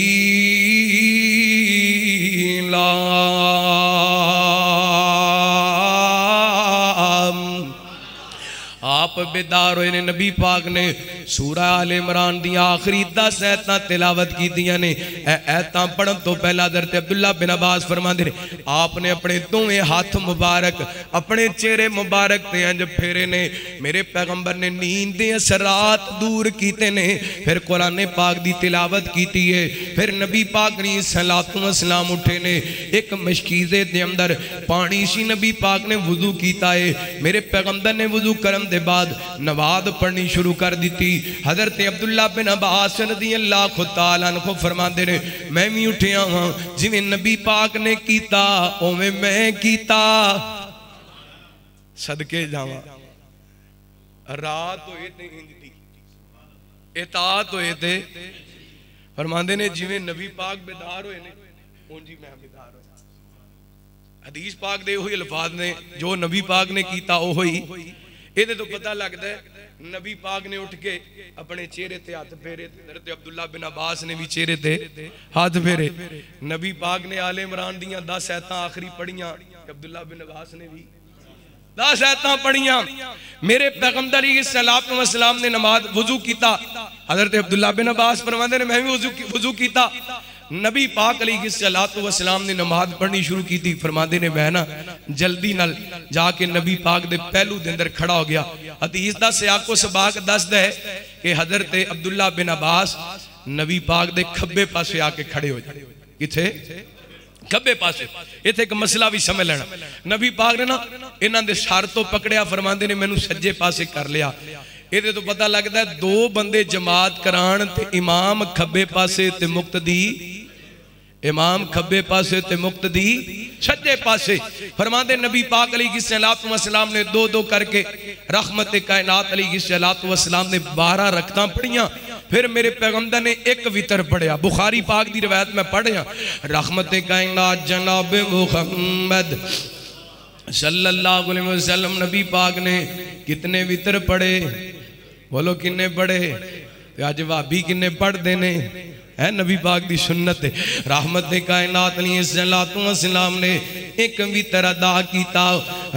[SPEAKER 1] आप बेदार होए ने। नबी पाक ने सूरा आल इमरान दी आखिरी 10 आयतां तिलावत कीतियां ने। आयतां पढ़न तो पहला हज़रत अब्दुल्ला बिन अब्बास फरमांदे ने आपने अपने दोवें हाथ मुबारक अपने चेहरे मुबारक ते इंज फेरे ने। मेरे पैगंबर ने नींद दे असरात दूर कीते ने। फिर कुरान पाक दी तिलावत कीती है। फिर नबी पाक ने सलातो व सलाम उठे ने। एक मशकीज़े दे अंदर पानी सी, नबी पाक ने वुजू कीता है। मेरे पैगंबर ने वुजू करन दे बाद नमाज पढ़नी शुरू कर दी। हज़रत अब्दुल्ला बिन अब्बास रज़ियल्लाहु तआला अन्हु फरमांदे ने मैं भी उठिया हां जिवें नबी पाक ने कीता उवें मैं कीता। सदके जावां रात होए ते इंज दी इताअत होए ते फरमांदे ने जिवें नबी पाक बेदार होए ने उंजी मैं बेदार होया। हदीस पाक दे ओही अल्फाज ने जो नबी पाक ने कीता ओही। ਇਹਦੇ ਤੋਂ पता लगता है नबी पाक ने उठ के अपने चेहरे ते हाथ फेरे। हज़रत अब्दुल्ला बिन अब्बास ने भी चेहरे ते हाथ फेरे। नबी पाक ने आले इमरान दियां 10 आयतां आखिरी पढ़ियां। अब्दुल्ला बिन अब्बास ने भी 10 आयतां पढ़ियां। मेरे पैगंबर अलैहिस्सलातु वस्सलाम ने नमाज वुजू कीता। हज़रत अब्दुल्ला बिन अब्बास फरमाते हैं मैं भी वुजू कीता। नबी पाक अलैहिस्सलातु वस्सलाम ने नमाज पढ़नी शुरू की थी। फरमाते ने मैं ना जल्दी नाल जाके नबी पाक दे पहलू दे अंदर खड़ा हो गया। हदीस दा सियाको सबाक दसदा है कि हज़रत अब्दुल्ला बिन अब्बास नबी पाक दे खब्बे पासे आके खड़े हो जाए। किथे खब्बे पासे। इत्थे एक मसला भी समझ लेना। नबी पाक ने ना इन्हां दे सर तो पकड़िया। फरमाते ने मैनू सज्जे पासे कर लिया। ਇਹਦੇ ਤੋਂ पता लगता है दो बंदे जमात करान ते इमाम खब्बे पासे ते मुक्तदी इमाम खब्बे पासे ते मुक्तदी सज्जे पासे। फरमाते नबी पाक अलैहिस्सलातु वस्सलाम ने दो दो करके रहमत कायनात अलैहिस्सलातु वस्सलाम ने 12 रकअतां पढ़ियां। फिर मेरे पैगंबर ने एक वितर पढ़िया। बुखारी पाक की रिवायत में पढ़िया रहमत कायनात जनाब मुहम्मद सल्लल्लाहु अलैहि वसल्लम नबी पाक ने कितने वितर पढ़े? बोलो किन्ने पढ़े? अज भाभी किन्ने पढ़ते ने है नबी पाक की सुन्नत है। रहमत कायनात अलैहिस्सलातु वस्सलाम ने एक वितर अदा किया।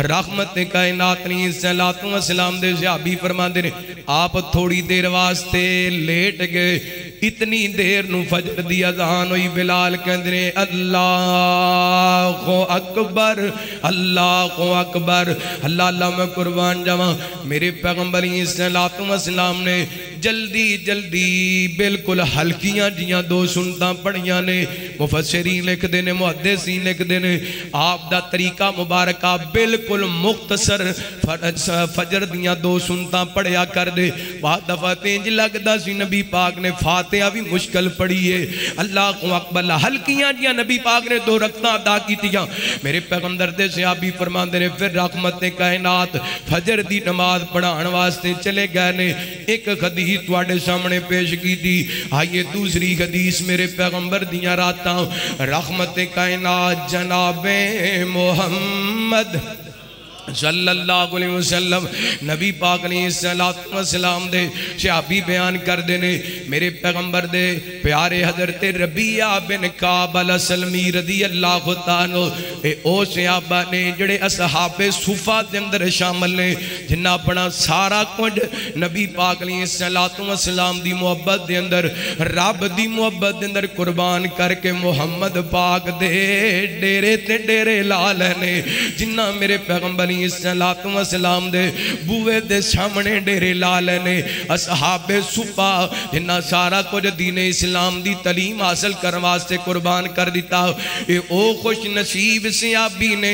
[SPEAKER 1] रहमत कायनात अलैहिस्सलातु वस्सलाम दे सहाबी फरमाते ने आप थोड़ी देर वास्ते लेट गए। इतनी देर नू फजर दी अजान हुई। बिलाल कहते ने अल्लाहु अकबर अल्लाहु अकबर। अल्लाह अल्लाह मैं कुर्बान जावा। मेरे पैगंबर अलैहिस्सलातु वस्सलाम ने जल्दी जल्दी बिल्कुल हल्कियां जियां दो सुनता पढ़िया ने। मुफस्सिरीन लिखते ने मुहद्दिसीन लिखते ने आप दा तरीका मुबारक बिल्कुल मुख्तसर फजर दियां दो सुनता पढ़िया कर दे। बाद दफा तेंज लगता सी नबी पाक ने फातिहा भी मुश्किल पढ़ी है। अल्लाहु अकबर हल्कियां जियां नबी पाक ने दो रकअतां अदा कीतियां। मेरे पैगंबर दे सहाबी फरमांदे ने फिर रहमत कायनात फजर दी नमाज पढ़ाने वास्ते चले गए ने। एक हदीस तुहाडे सामने पेश की थी। आइए दूसरी हदीस मेरे पैगंबर दियां रातां रहमत कायनात जनाबे मोहम्मद सल्लल्लाहु अलैहि वसल्लम नबी पाक अलैहिस्सलातु वस्सलाम दे सहाबी बयान करते ने मेरे पैगंबर दे प्यारे हजरत रबिया बिन काब अल असलमी रदी अल्लाह ताला ए ओ सहाबा ने जेड़े असहाबे सुफा दे अंदर शामिल ने जिन्ना अपना सारा कुछ नबी पाक अलैहिस्सलातु वस्सलाम दी मुहब्बत दे अंदर रब दी मुहब्बत दे अंदर कुर्बान करके मुहम्मद पाक दे डेरे ते डेरे ला लेने। जिन्ना मेरे पैगंबर अलैहिस्सलातु वस्सलाम दे बूए दे सामने डेरे ला लेने। असहाबे सुफा जिन्ना सारा कुछ दीन इस्लाम दी तलीम हासिल करने वास्ते कुर्बान कर दिता। ये ओ खुश नसीब सहाबी ने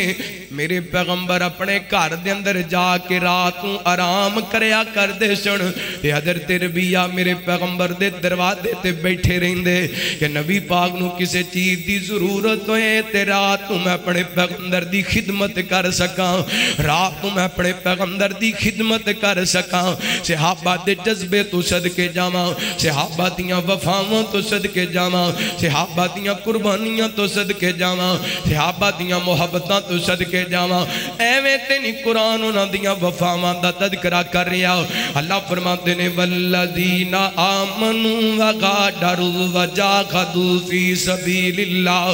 [SPEAKER 1] मेरे पैगंबर अपने घर दे अंदर जाके रात को आराम करया करदे सन। ते हजरत रबिया मेरे पैगंबर दे दरवाजे ते बैठे रहिंदे कि नबी पाक नू किसी चीज दी जरूरत होए ते रात को मैं अपने पैगंबर दी खिदमत कर सका। रात को मैं अपने पैगंबर दी खिदमत कर सका। सहाबा दे जज्बे तो सदके जावां, सहाबा दियां वफावां तो सदके जावां, सहाबा दियां कुर्बानियां तो सदके जावां, सहाबा दियां मुहब्बतां तो सदके जावां। एवें ते नहीं कुरान उन्हां दियां वफावां दा तज़किरा कर रहा। अल्लाह फरमाते ने वल्लज़ीना आमनू व गादरू व जाहदू फी सबीलिल्लाह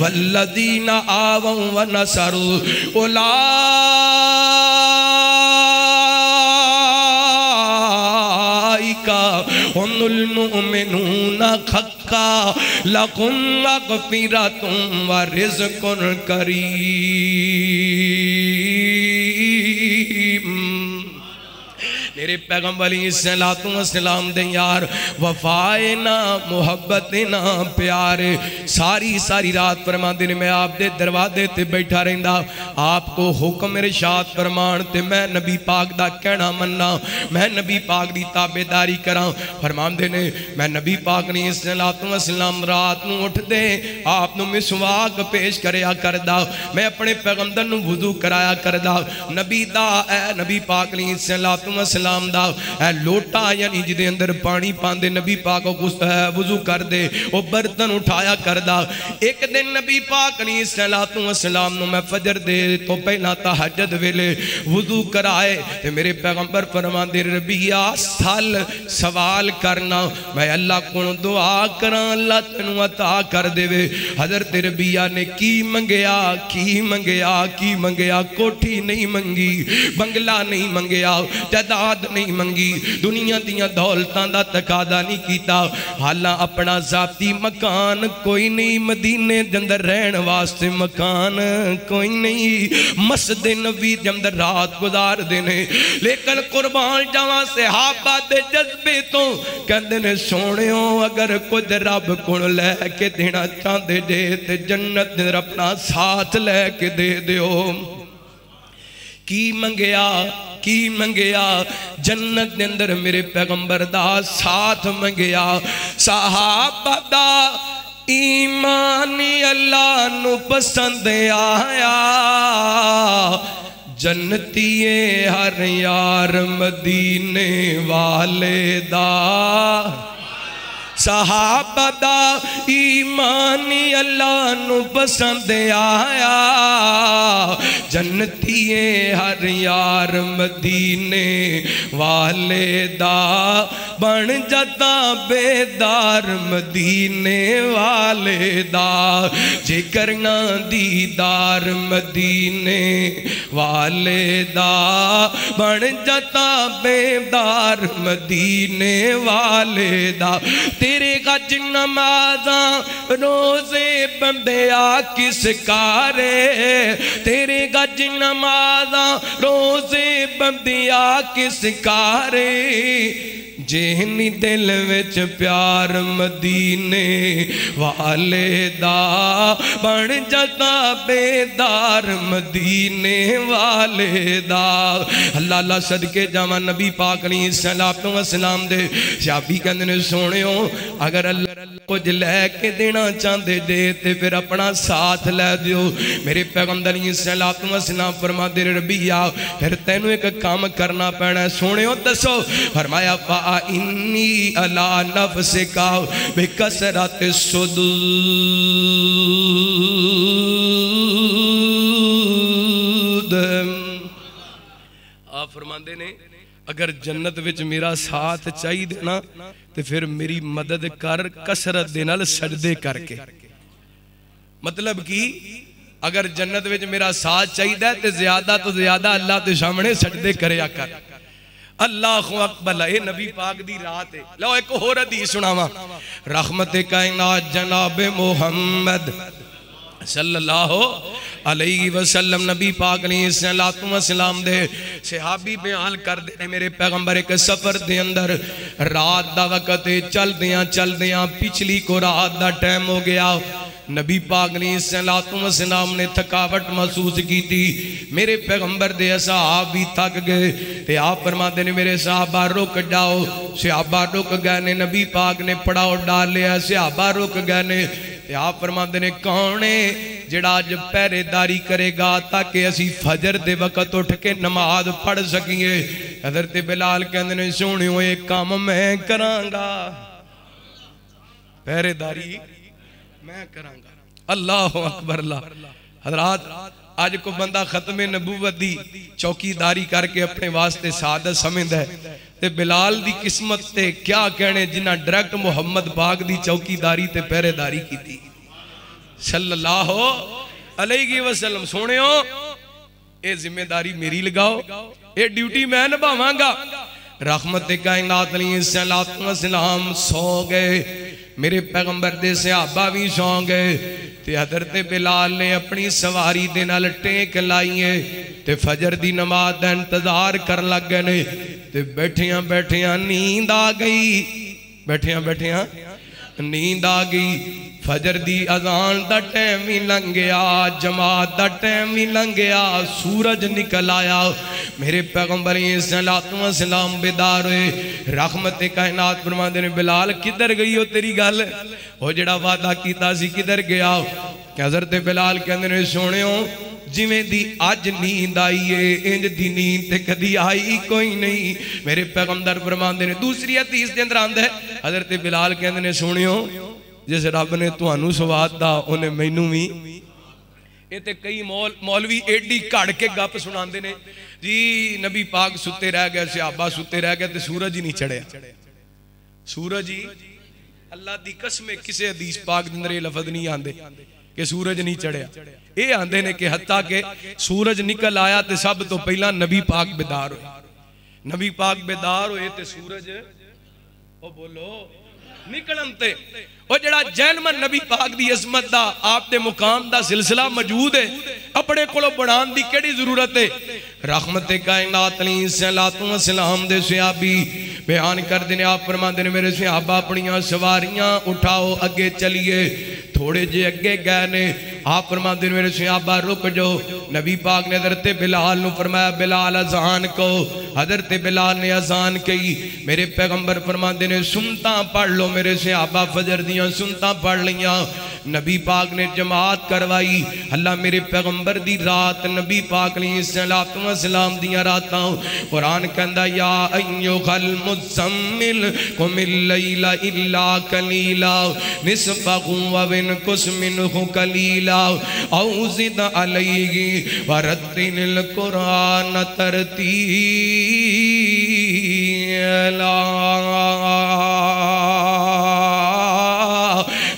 [SPEAKER 1] वल्लज़ीना आवू व नसरू उलाइका हुमुल मुमिनून हक्का लहुम मग़फ़िरतुम व रिज़्क़ुन करीम। मेरे पैगंबर अलैहिस्सलातु वस्सलाम दे यार वफाए ना मुहब्बत ना प्यार सारी सारी रात फरमाते ने मैं आप दे दरवाजे ते बैठा रहंदा। आपको हुक्म इरशाद फरमान ते मैं नबी पाक दा कहना मन्ना, मैं नबी पाक दी ताबेदारी करा। फरमाते ने मैं नबी पाक अलैहिस्सलातु वस्सलाम रात नूं उठदे आप नूं मिसवाक पेश करया करदा। मैं अपने पैगंबर नूं वुजू कराया करदा। नबी दा ए नबी पाक अलैहिस्सलातु वस्सलाम दा लोटा यानी जिदे अंदर पानी पांदे नबी पाक वुजू कर दे वो बर्तन उठाया करदा। एक दिन नबी पाक अलैहिस्सलातु वस्सलाम नु मैं फजर दे तो पहला तहज्जुद वेले वुजू कराए ते मेरे पैगंबर फरमांदे रबिया साल सवाल करना मैं अल्लाह को दुआ करा अल्लाह तेनू अता कर देवे। हजरत रबिया ने की मंगया की मंगया की मंगया? कोठी नहीं मंगी, बंगला नहीं मंगया, जायदाद नहीं मंगी, दुनिया दियां दौलतां दा तकादा नहीं कीता। हालां अपना जाती मकान कोई नहीं, मदीने दे अंदर रहन वास्ते मकान कोई नहीं, मस्जिद नबी दे अंदर रात गुजार देने। लेकिन कुर्बान जावां सहाबा दे जज्बे तो कहंदे ने सोहणियो अगर कुछ रब कोल लैके देना चाहते जे ते जन्नत दे अंदर अपना साथ लैके दे दिओ। की मंगया की मंगया? जन्नत दे अंदर मेरे पैगंबर दा साथ मंगया। सहाबा दा ईमान अल्लाह नू पसंद आया जन्नतीए हर यार मदीने वाले दा सहाबा दा ईमान अल्लाह नू पसंद आया जन्नतीए हर यार मदीने वाले दा बन जाता बेदार मदीने वाले दा जे करना दीदार मदीने वाले दा बन जाता बेदार मदीने वाले दा तेरे गज नमाज़ा रोज़े बंदिया किस कारे तेरे गज नमाज़ा रोज़े बंदिया किस कारे जेहनी दिल विच प्यार मदीने वाले दा बन जाता बेदार मदीने वाले दा अल्लाह अल्लाह सदके जावा नबी पाक अलैहिस्सलातु वस्सलाम दे सहाबी कहंदे ने सोहणियो अगर अल्लाह कुछ लैके देना चाहते जे ते फिर अपना साथ लै दियो मेरे पैगंबर अलैहिस्सलातु वस्सलाम फरमांदे रबिया फिर तैनू एक काम करना पैना सोहणियो दसो फरमाया इन्नी अला नफ्सिका बिकसरत सुदूद आप फरमांदे ने अगर जन्नत विच मेरा साथ चाहिए ना तो फिर मेरी मदद कर कसरत दे नाल सजदे करके मतलब कि अगर जन्नत विच मेरा साथ चाहिए तो ज्यादा अल्लाह के सामने सजदे करया कर अल्लाहु अकबर ए नबी पाक दी रात है लो एक होर हदीस सुनावा रहमत कायनात जनाब मोहम्मद सल्लल्लाहु अलैहि वसल्लम नबी पाक अलैहिस्सलातु वस्सलाम दे सहाबी बयान करदे ने मेरे पैगंबर एक सफर दे अंदर रात दा वक्त चलदियां पिछली को रात दा टाइम हो गया नबी पाक अलैहिस्सलातु वस्सलाम ने थकावट महसूस की थी मेरे पैगंबर दे सहाब भी थक गए ते आप फरमाते ने मेरे सहाबा रुक जाओ सहाबा रुक गए ने नबी पाक ने पड़ाव डाल लिया सहाबा रुक गए ने ते आप फरमाते ने कौन है जिहड़ा अज पहरेदारी करेगा ताकि असी फजर दे वक्त उठ के नमाज पढ़ सकीए हज़रत बिलाल कहंदे ने सोहणियो ये काम मैं करांगा पहरेदारी मैं करांगा अल्लाह अकबर हज़रात आज को बंदा खत्मे नबूवत दी चौकीदारी करके अपने वास्ते सादत समझदा है ते बिलाल दी किस्मत ते क्या कहने जिन्ना डायरेक्ट मुहम्मद पाक दी चौकीदारी ते पहरेदारी की सल्लल्लाहु अलैहि वसल्लम सोहणियो ये जिम्मेदारी मेरी लगाओ ये ड्यूटी मैं निभावांगा रहमत कायनात अलैहिस्सलातु वस्सलाम सो गए मेरे पैगंबर दे सहाबा भी सौ गए ते हज़रत बिलाल ने अपनी सवारी दे नाल टेक लाइए ते फजर दी नमाज दा इंतजार कर लग गए ने ते बैठिया बैठिया नींद आ गई बैठिया नींद आ गई फजर दी अजान दा टाइम भी लंघ गया जमात दा टाइम भी लंघ गया सूरज निकल आया मेरे पैगंबर अलैहिस्सलातु वस्सलाम बेदार हुए रहमत कायनात फरमांदे ने बिलाल किधर गई हो तेरी गल ओ जेड़ा वादा कीता सी किधर गया हज़रत बिलाल कहंदे ने सोहणियो जिवें दी अज नींद आई है इंज दी नींद ते कदी आई कोई नहीं मेरे पैगंबर फरमांदे ने दूसरी हदीस दे अंदर आंदा है हज़रत बिलाल कहंदे ने सोहणियो जिस रब ने तुहानू सवाद दा उन्हें मैनू भी ये ते कई मौलवी एडी घड़ के गप सुनाते ने जी नबी पाक सुते रह गए सहाबा सुते रह गए ते सूरज ही नहीं चढ़िया सूरज ही अल्लाह दी कसम किसी हदीस पाक दे अंदर लफज नहीं आंदे कि सूरज नहीं चढ़िया ये आंदे ने कि हत्ता के सूरज निकल आया तो सब तो पहला नबी पाक बेदार हुए नबी पाक बेदार हुए तो सूरज ओ बोलो निकलन ते और जड़ा जैनमन नबी पाक दी अजमत दा आप दे मुकाम दा सिलसिला मौजूद है अपने कोलों बनाने दी केड़ी जरूरत है रहमत कायनात अलैहिस्सलातु वस्सलाम दे सहाबी बयान करदे ने आप फरमांदे ने मेरे सहाबा अपनियां सवारियां उठाओ अगे चलिए थोड़े जे अगे गए ने आप फरमाते हैं मेरे सहाबा रुक जाओ। नबी पाक ने हज़रत बिलाल नू फरमाया बिलाल अजान कहो। हज़रत बिलाल ने अजान कही। मेरे पैगंबर फरमाते ने सुनता पढ़ लो। मेरे सहाबा फजर दियां सुनता पढ़ लियां। नबी पाक ने जमात करवाई। अल्लाह मेरे पैगंबर दी रात नबी पाक सलाम दियां रातां कुरान कहंदा या अय्युहल मुज़म्मिल कुमिल लैला इल्ला कलीला निस्फहु व इनकुस मिनहु कलीला औ ज़िद अलैहि वरत्तिल कुरान तरतीला।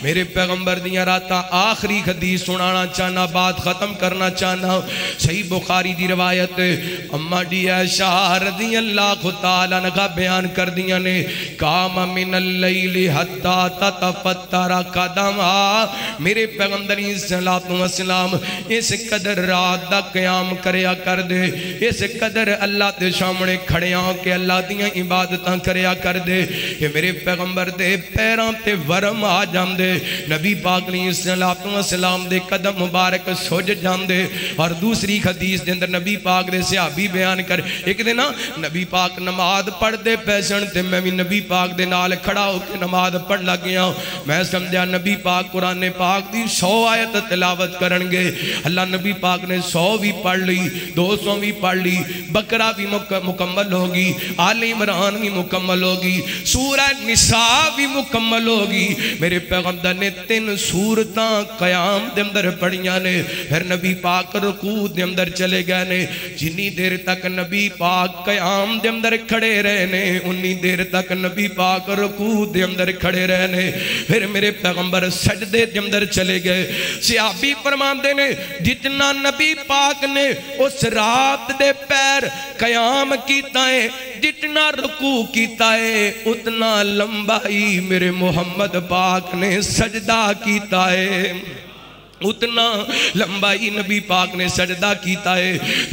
[SPEAKER 1] मेरे पैगंबर दियां रातां आखिरी हदीस सुनाना चाहना, बात खत्म करना चाहना। सही बुखारी दी रवायत अम्मा डी आयशा रज़ियल्लाहु ताला अन्हा बयान कर दियां ने काम मिनल लैली हत्ता ततफत्तरा कदमा। मेरे पैगंबर सल्लल्लाहु अलैहि वसल्लम इस कदर रात दा क़याम करया कर दे, इस कदर अल्लाह दे सामने खड़े होके अल्लाह दियां इबादतां करया कर दे कि मेरे पैगंबर दे पैरां ते वरम आ जांदे। नबी पाक सलाम दे कदम मुबारक सुज जांदे। और दूसरी हदीस दे अंदर नबी पाक दे सहाबी बयान कर एक दिन ना नबी पाक नमाज पढ़ते पैसन ते मैं भी नबी पाक दे नाल खड़ा होकर नमाज पढ़ लग गया। मैं समझा नबी पाक कुरान पाक दी 100 आयत तिलावत करनगे। अल्लाह नबी पाक ने 100 भी पढ़ ली, 200 भी पढ़ ली, बकरा भी मुकम्मल होगी, आले इमरान भी मुकम्मल होगी, सूरह निसा भी मुकम्मल होगी। मेरे पैगंबर ने 3 सूरतां क़याम दे अंदर पढ़ियां ने। फिर नबी पाक रुकू दे अंदर चले गए ने। जिन्नी देर तक नबी पाक क़याम दे अंदर खड़े रहे ने उन्नी देर तक नबी पाक रुकू दे अंदर खड़े रहे ने। फिर मेरे पैगंबर सजदे दे अंदर चले गए। सहाबी फरमाते ने जितना नबी पाक ने उस रात दे पैर क़याम कीता है, जितना रुकू कीता है, उतना लंबाई मेरे मोहम्मद पाक ने सजदा कीता है, उतना लंबाई नबी पाक ने सजदा कीता है।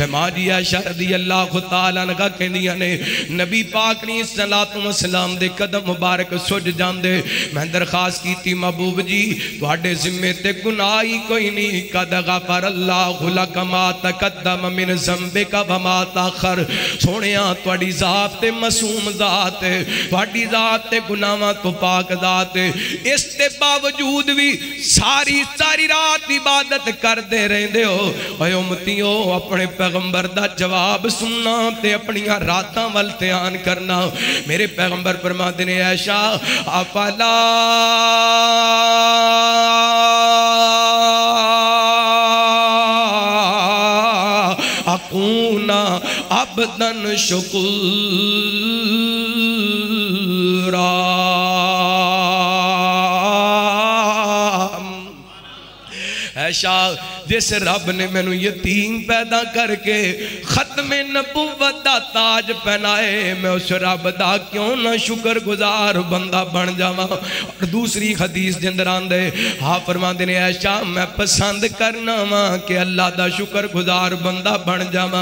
[SPEAKER 1] माँ जी आयशा रज़ियल्लाहु ताला अन्हा कहंदियां ने नबी पाक ने सलातो सलाम दे कदम मुबारक सुज जांदे। मैं दरखास्त की महबूब जी तुहाडे जिम्मे ते गुनाह ही कोई नहीं। कद गफरल्लाहु लक मा तकद्दम मिन ज़ंबिका व मा तअखर। सोहणिया तुहाडी ज़ात ते मासूम ज़ात है, तुहाडी ज़ात ते गुनाहां तो पाक ज़ात है। इस ते बावजूद भी सारी रात इबादत करते रहंदे हो। ओए उम्मतियो अपने पैगंबर दा जवाब सुनना ते अपनियां रातां वल ध्यान करना। मेरे पैगंबर फरमाते ने ऐशा अफला अकूना अबदन शुकुरा। ऐशा जिस रब ने मैनू यतीम पैदा करके खत्मे नबुव्वत दा ताज पहनाए, मैं उस रब दा क्यों ना शुक्रगुजार बंदा बन जावा। और दूसरी हदीस के अंदर आंदे हाँ फरमाते ने ऐशा मैं पसंद करना वा कि अल्लाह दा शुक्रगुजार बंदा बन जावा।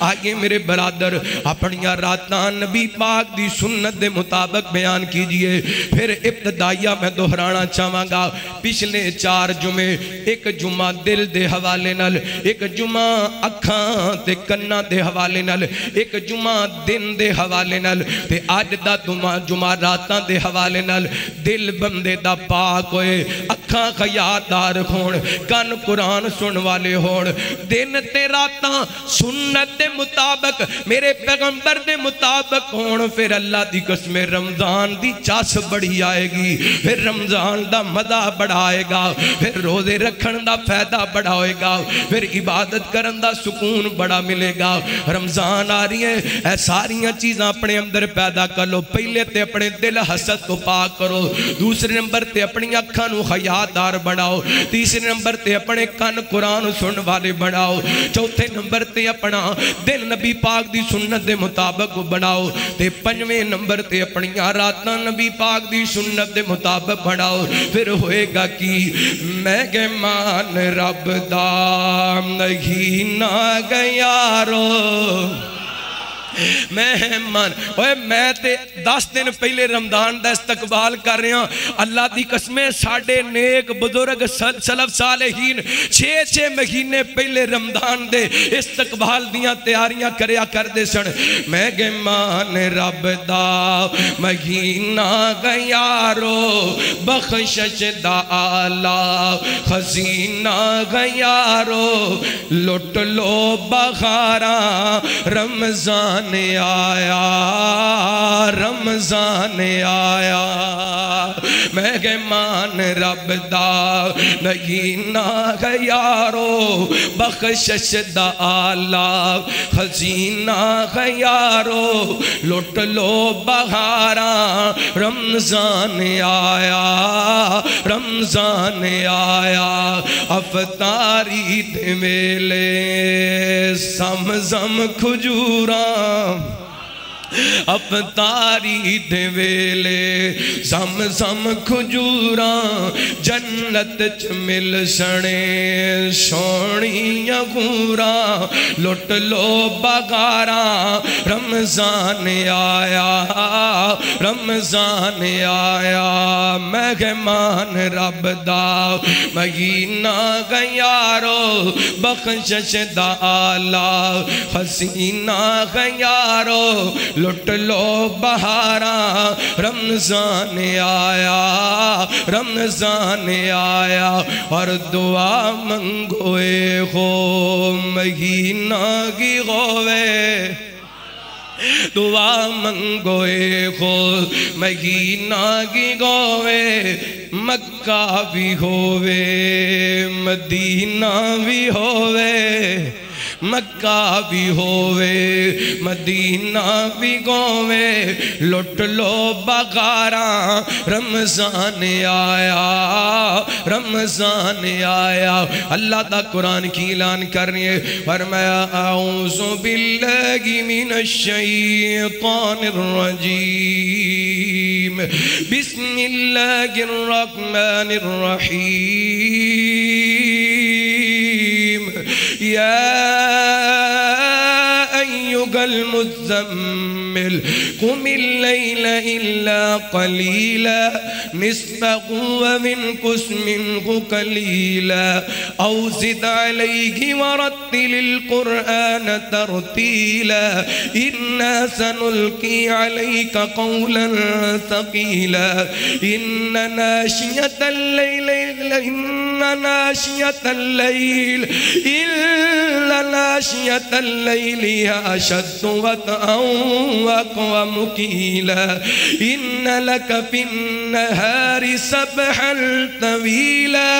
[SPEAKER 1] आगे मेरे बरादर अपनिया रातां नबी पाक दी सुन्नत दे मुताबिक बयान कीजिए। फिर इब्तदाइया मैं दोहराना चाहवागा। पिछले 4 जुमे, एक जुमा दिल दे हवाले नाल, एक जुमा अखां ते कन्ना दे हवाले नाल, एक जुमा दिन दे हवाले नाल ते अज दा जुमा रातां दे हवाले नाल। दिल बंदे दा पाक होए, अखां खयादार होण, कन कुरान सुन वाले होण, दिन ते रातां सुन्नत दे मुताबिक मेरे पैगंबर दे मुताबिक होण। फिर अल्लाह दी कसम रमजान दी चस बड़ी आएगी, फिर रमजान दा मजा बड़ा आएगा, फिर रोजे रखण दा फायदा बड़ा होएगा, फिर इबादत करन दा सुकून बड़ा मिलेगा। रमजान आ रही है, ऐ सारियां चीज़ां अपने अंदर पैदा कर लो। पहले ते अपने दिल हसद तो पाक करो, दूसरे नंबर ते अपनी अखां नूं हयादार बनाओ, तीसरे नंबर ते अपने कन कुरान सुनने वाले बनाओ, चौथे नंबर ते अपना दिल नबी पाक दी सुन्नत दे मुताबिक बनाओ, ते पंजवें नंबर ते अपनियां रातां नबी पाक दी सुन्नत दे मुताबिक बनाओ। फिर होएगा कि मैं मान रब दा नहीं ना गयारो मेहमान ओए मैं ते 10 दिन पहले रमदान का इस्तकबाल कर रहा। अल्लाह की कसमें साडे नेक बुजुर्ग सलफ सालेहीन 6-6 महीने पहले रमदान दे इस्तकबाल दियां तैयारियां करया करदे सन। मैं गमान रब दा महीना गयारो बख्शिश दा आला खजीना गयारो लुट लो बखारा रमजान आया रमजान आया। मैं गमान रब दा महीना गयारो बख्शिश दा आला खजीना गयारो लुट लो बहारा रमजान आया रमजान आया। अफतारी दे वेले समझम खजूरा अफतारी दे वेले समझम खजूरा जन्नत च मिल सने सोनिया गूरा लुट लो बगारा रमजान आया रमजान आया। मेहमान रब दा महीना गयारो बख्शिश दा आला हसीना गयारो लुट लो बहारा रमजान आया रमजान आया। और दुआ मंगोए हो महीना की होवे दुआ मंगोए हो महीना की गोवे मक्का भी होवे मदीना भी होवे मक्का भी होवे मदीना भी गोवे लुट लो बगारा रमजान आया रमजान आया। अल्लाह दा कुरान की ऐलान कर रही है फरमाया औज़ु बिल्लाहि मिनश शैतानिर रजीम बिस्मिल्लाहिर रहमानिर रहीम। या अय्युहल मुज़्ज़म्मिल कुमिल लैला इल्ला क़लीला निस्फ़हु व मिनकुस मिन्हु क़लीला औ ज़िद अलैहि वरत्तिलिल क़ुरआन तरतीला इन्ना सनुल्क़ी अलैका क़ौलन थक़ीला इन्ना नाशियतल लैल इन्ना नाशियतल लैल इल्ला नाशियतल लैल अशद्दु वतअन व अक़वम क़ीला इन्न लक फिन्नहारि सबहन तवीला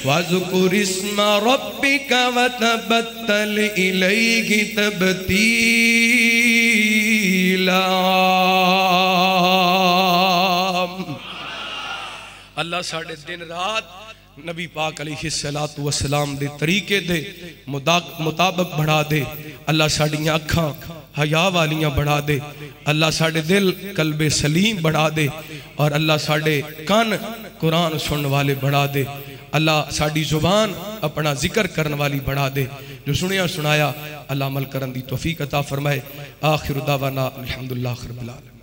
[SPEAKER 1] वज़्कुर इस्म रब्बिका वतबत्तल इलैहि तब्तीला। अल्लाह साढ़े दिन रात नबी पाक अलैहिस्सलातु वस्सलाम दे तरीके दे मुताबिक बढ़ा दे। अल्लाह साड़ियाँ अखां हया वालियां बढ़ा दे। अल्लाह साढ़े दिल कल्बे सलीम बढ़ा दे और अल्लाह साढ़े कान कुरान सुनने वाले बढ़ा दे। अल्लाह साड़ी जुबान अपना जिक्र करने वाली बढ़ा दे। जो सुनिया सुनाया अल्लाह अमल करन दी तौफीक अता फरमाए। आखिर दावाना अल्हम्दुलिल्लाह रब्बिल आलमीन।